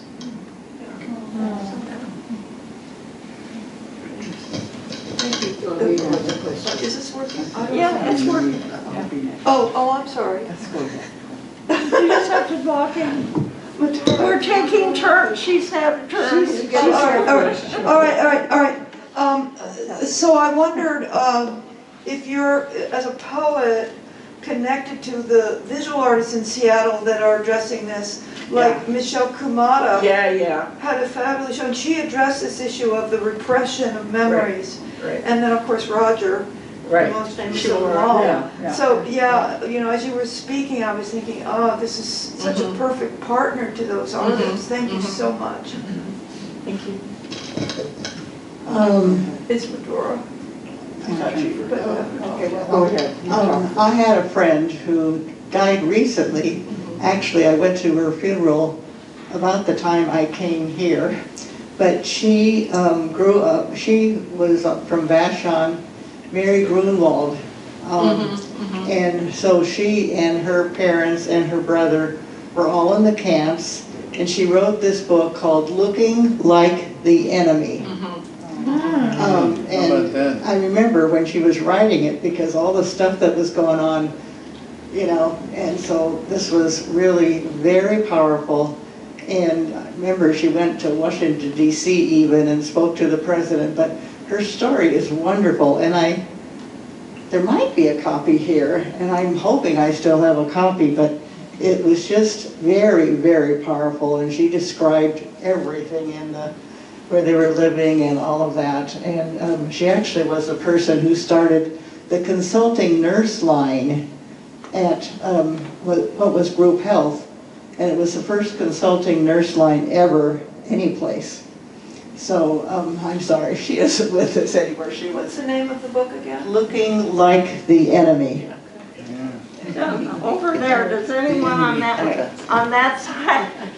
Is this working? Yeah, it's working. Oh, I'm sorry. You just have to walk in. We're taking turns. She's having turns. All right. So I wondered if you're, as a poet, connected to the visual artists in Seattle that are addressing this, like Michelle Kumada had a fabulous show, and she addressed this issue of the repression of memories. Right. And then, of course, Roger, the most famous of them all. So, as you were speaking, I was thinking, oh, this is such a perfect partner to those artists. Thank you so much. Thank you. It's Medora. Go ahead. I had a friend who died recently. Actually, I went to her funeral about the time I came here. But she grew up, she was from Vashon, Mary Grunwald. And so she and her parents and her brother were all in the camps. And she wrote this book called Looking Like the Enemy. And I remember when she was writing it, because all the stuff that was going on, and so this was really very powerful. And I remember she went to Washington, D.C. even and spoke to the president, but her story is wonderful. And there might be a copy here, and I'm hoping I still have a copy, but it was just very, very powerful. And she described everything in where they were living and all of that. And she actually was the person who started the consulting nurse line at what was Group Health. And it was the first consulting nurse line ever, any place. So I'm sorry, she isn't with us anymore. What's the name of the book again? Looking Like the Enemy. Over there, does anyone on that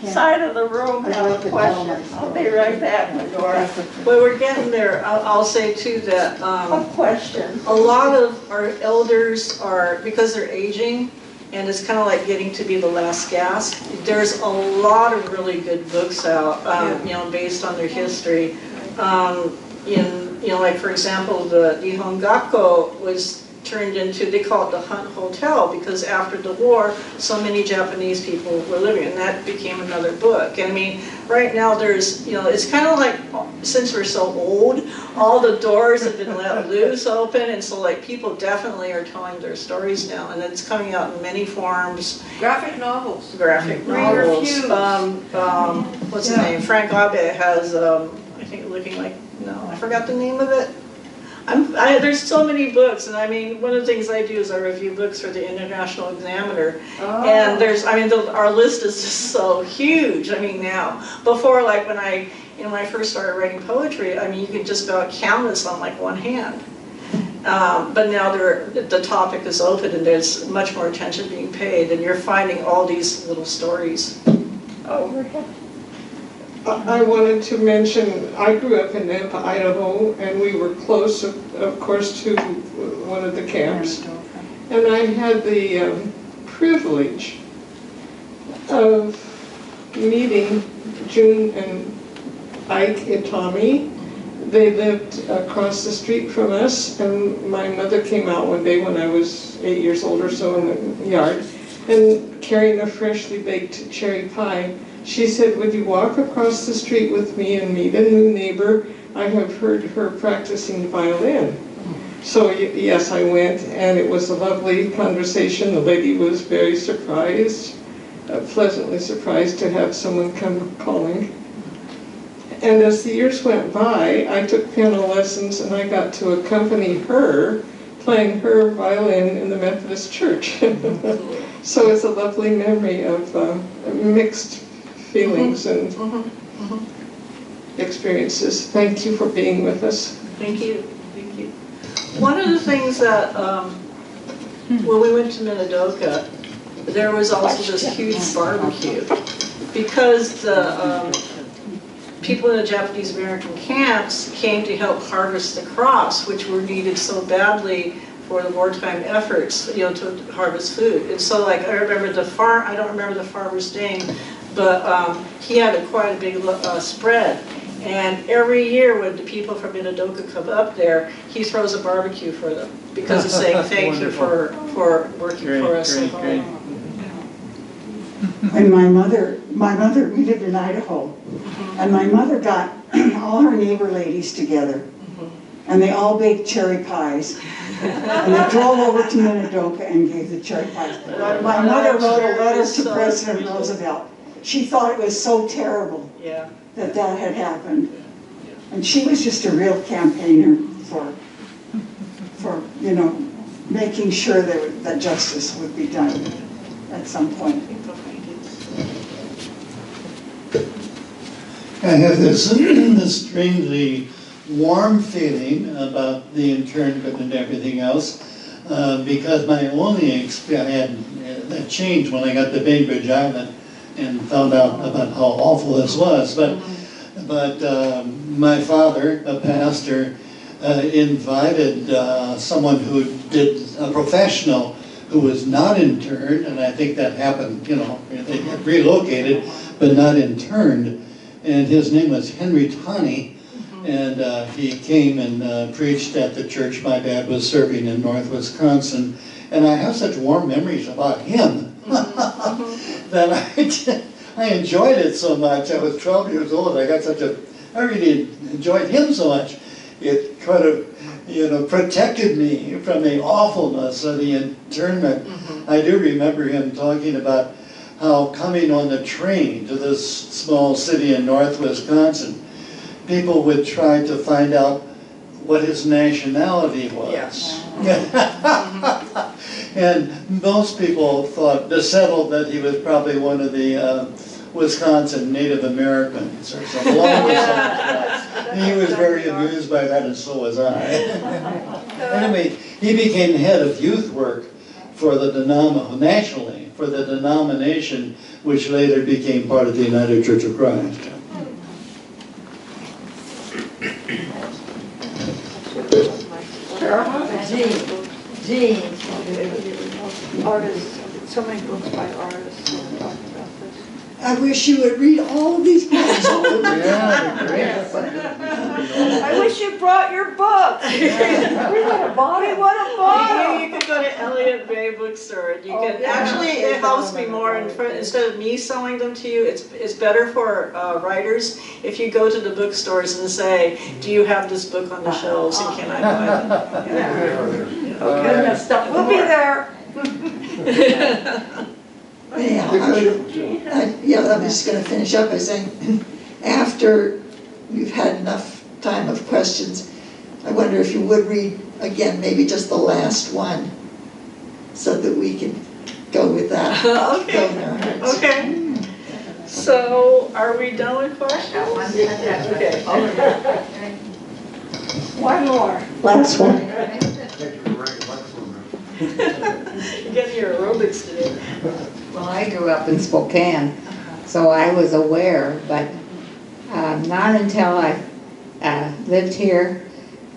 side of the room have a question? I'll be right back, Medora. Well, we're getting there. I'll say too that A question. a lot of our elders are, because they're aging, and it's kind of like getting to be the last gasp. There's a lot of really good books out, you know, based on their history. Like for example, the Nihon Gakko was turned into, they call it the Hunt Hotel, because after the war, so many Japanese people were living, and that became another book. And I mean, right now there's, you know, it's kind of like, since we're so old, all the doors have been let loose open, and so like people definitely are telling their stories now, and it's coming out in many forms. Graphic novels. Graphic novels. What's his name? Frank Abe has, I think, Looking Like, no, I forgot the name of it. There's so many books, and I mean, one of the things I do is I review books for the International Examiner, and there's, I mean, our list is just so huge. I mean, now, before, like when I first started writing poetry, I mean, you could just about count this on like one hand. But now the topic is open, and there's much more attention being paid, and you're finding all these little stories. I wanted to mention, I grew up in Nampa, Idaho, and we were close, of course, to one of the camps. And I had the privilege of meeting June and Ike Itami. They lived across the street from us, and my mother came out one day when I was 8 years old or so in the yard, and carrying a freshly baked cherry pie. She said, "Would you walk across the street with me and meet a new neighbor? I have heard her practicing violin." So yes, I went, and it was a lovely conversation. The lady was very surprised, pleasantly surprised to have someone come calling. And as the years went by, I took piano lessons, and I got to accompany her playing her violin in the Methodist Church. So it's a lovely memory of mixed feelings and experiences. Thank you for being with us. Thank you. Thank you. One of the things that, when we went to Minidoka, there was also this huge barbecue, because the people in the Japanese American camps came to help harvest the crops, which were needed so badly for the wartime efforts, you know, to harvest food. And so, like, I remember I don't remember the farmer's name, but he had quite a big spread. And every year when the people from Minidoka come up there, he throws a barbecue for them, because he's saying thank you for working for us. Great. And my mother, we lived in Idaho, and my mother got all her neighbor ladies together, and they all baked cherry pies. And they drove over to Minidoka and gave the cherry pies. My mother wrote a letter to President Roosevelt. She thought it was so terrible that had happened. And she was just a real campaigner for you know, making sure that justice would be done at some point. I have this strangely warm feeling about the internment and everything else, because my only experience, that changed when I got to Bainbridge Island and found out about how awful this was. But my father, a pastor, invited someone who a professional who was not interned, and I think that happened, you know, they got relocated, but not interned. And his name was Henry Taney, and he came and preached at the church my dad was serving in North Wisconsin. And I have such warm memories about him that I enjoyed it so much. I was 12 years old. I really enjoyed him so much. It kind of, you know, protected me from the awfulness of the internment. I do remember him talking about how coming on the train to this small city in North Wisconsin, people would try to find out what his nationality was. Yes. And most people settled that he was probably one of the Wisconsin Native Americans or something along those lines. He was very amused by that, and so was I. Anyway, he became head of youth work for the nationally, for the denomination which later became part of the United Church of Christ. Jean, artist so many books by artists talking about this. I wish you would read all of these poems. I wish you brought your books. We would have bought it. We would have bought You them. can go to Elliott Bay Bookstore. You can actually, it helps me more. Instead of me selling them to you, it's better for writers if you go to the bookstores and say, "Do you have this book on the shelves and can I buy it?" Okay, we'll be there. Anyhow, I'm just going to finish up by saying, after we've had enough time of questions, I wonder if you would read again, maybe just the last one, so that we can go with that. Okay. Go in our hearts. Okay. So, are we done with questions? Okay. One more. Last one. You're getting your aerobics today. Well, I grew up in Spokane, so I was aware, but not until I lived here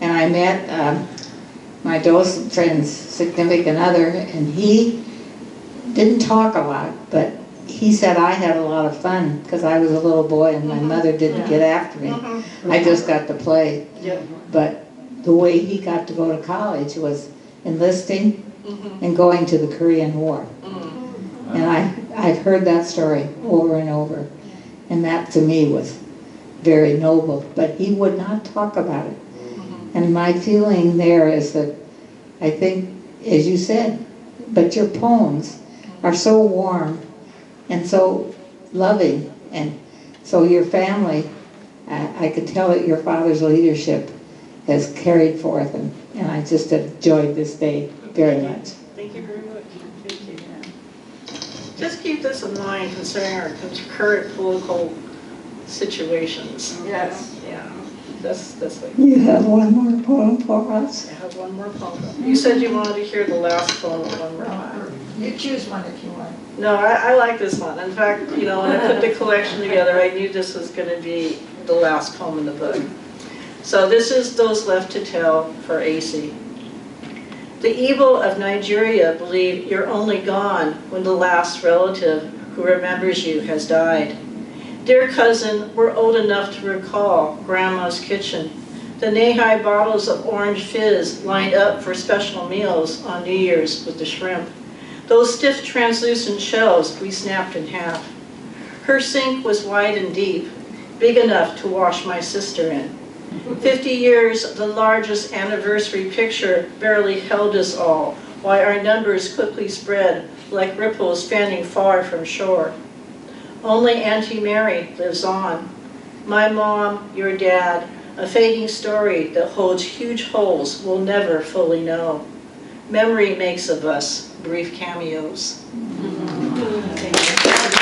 and I met my docent friend's significant other, and he didn't talk a lot, but he said I had a lot of fun because I was a little boy and my mother didn't get after me. I just got to play. But the way he got to go to college was enlisting and going to the Korean War. And I've heard that story over and over. And that to me was very noble. But he would not talk about it. And my feeling there is that I think, as you said, but your poems are so warm and so loving. And so your family, I could tell that your father's leadership has carried forth. And I just enjoyed this day very much. Thank you very much. Thank you. Just keep this in mind concerning our current political situations. Yes. Yeah. That's what You have one more poem for us? I have one more poem. You said you wanted to hear the last poem one more time. You choose one if you want. No, I like this one. In fact, when I put the collection together, I knew this was going to be the last poem in the book. So this is Those Left to Tell for AC. The evil of Nigeria believe you're only gone when the last relative who remembers you has died. Dear cousin, we're old enough to recall Grandma's kitchen, the Nehai bottles of orange fizz lined up for special meals on New Year's with the shrimp, those stiff translucent shells we snapped in half. Her sink was wide and deep, big enough to wash my sister in. 50 years, the largest anniversary picture barely held us all, while our numbers quickly spread like ripples fanning far from shore. Only Auntie Mary lives on. My mom, your dad, a fading story that holds huge holes we'll never fully know. Memory makes of us brief cameos. Thank you.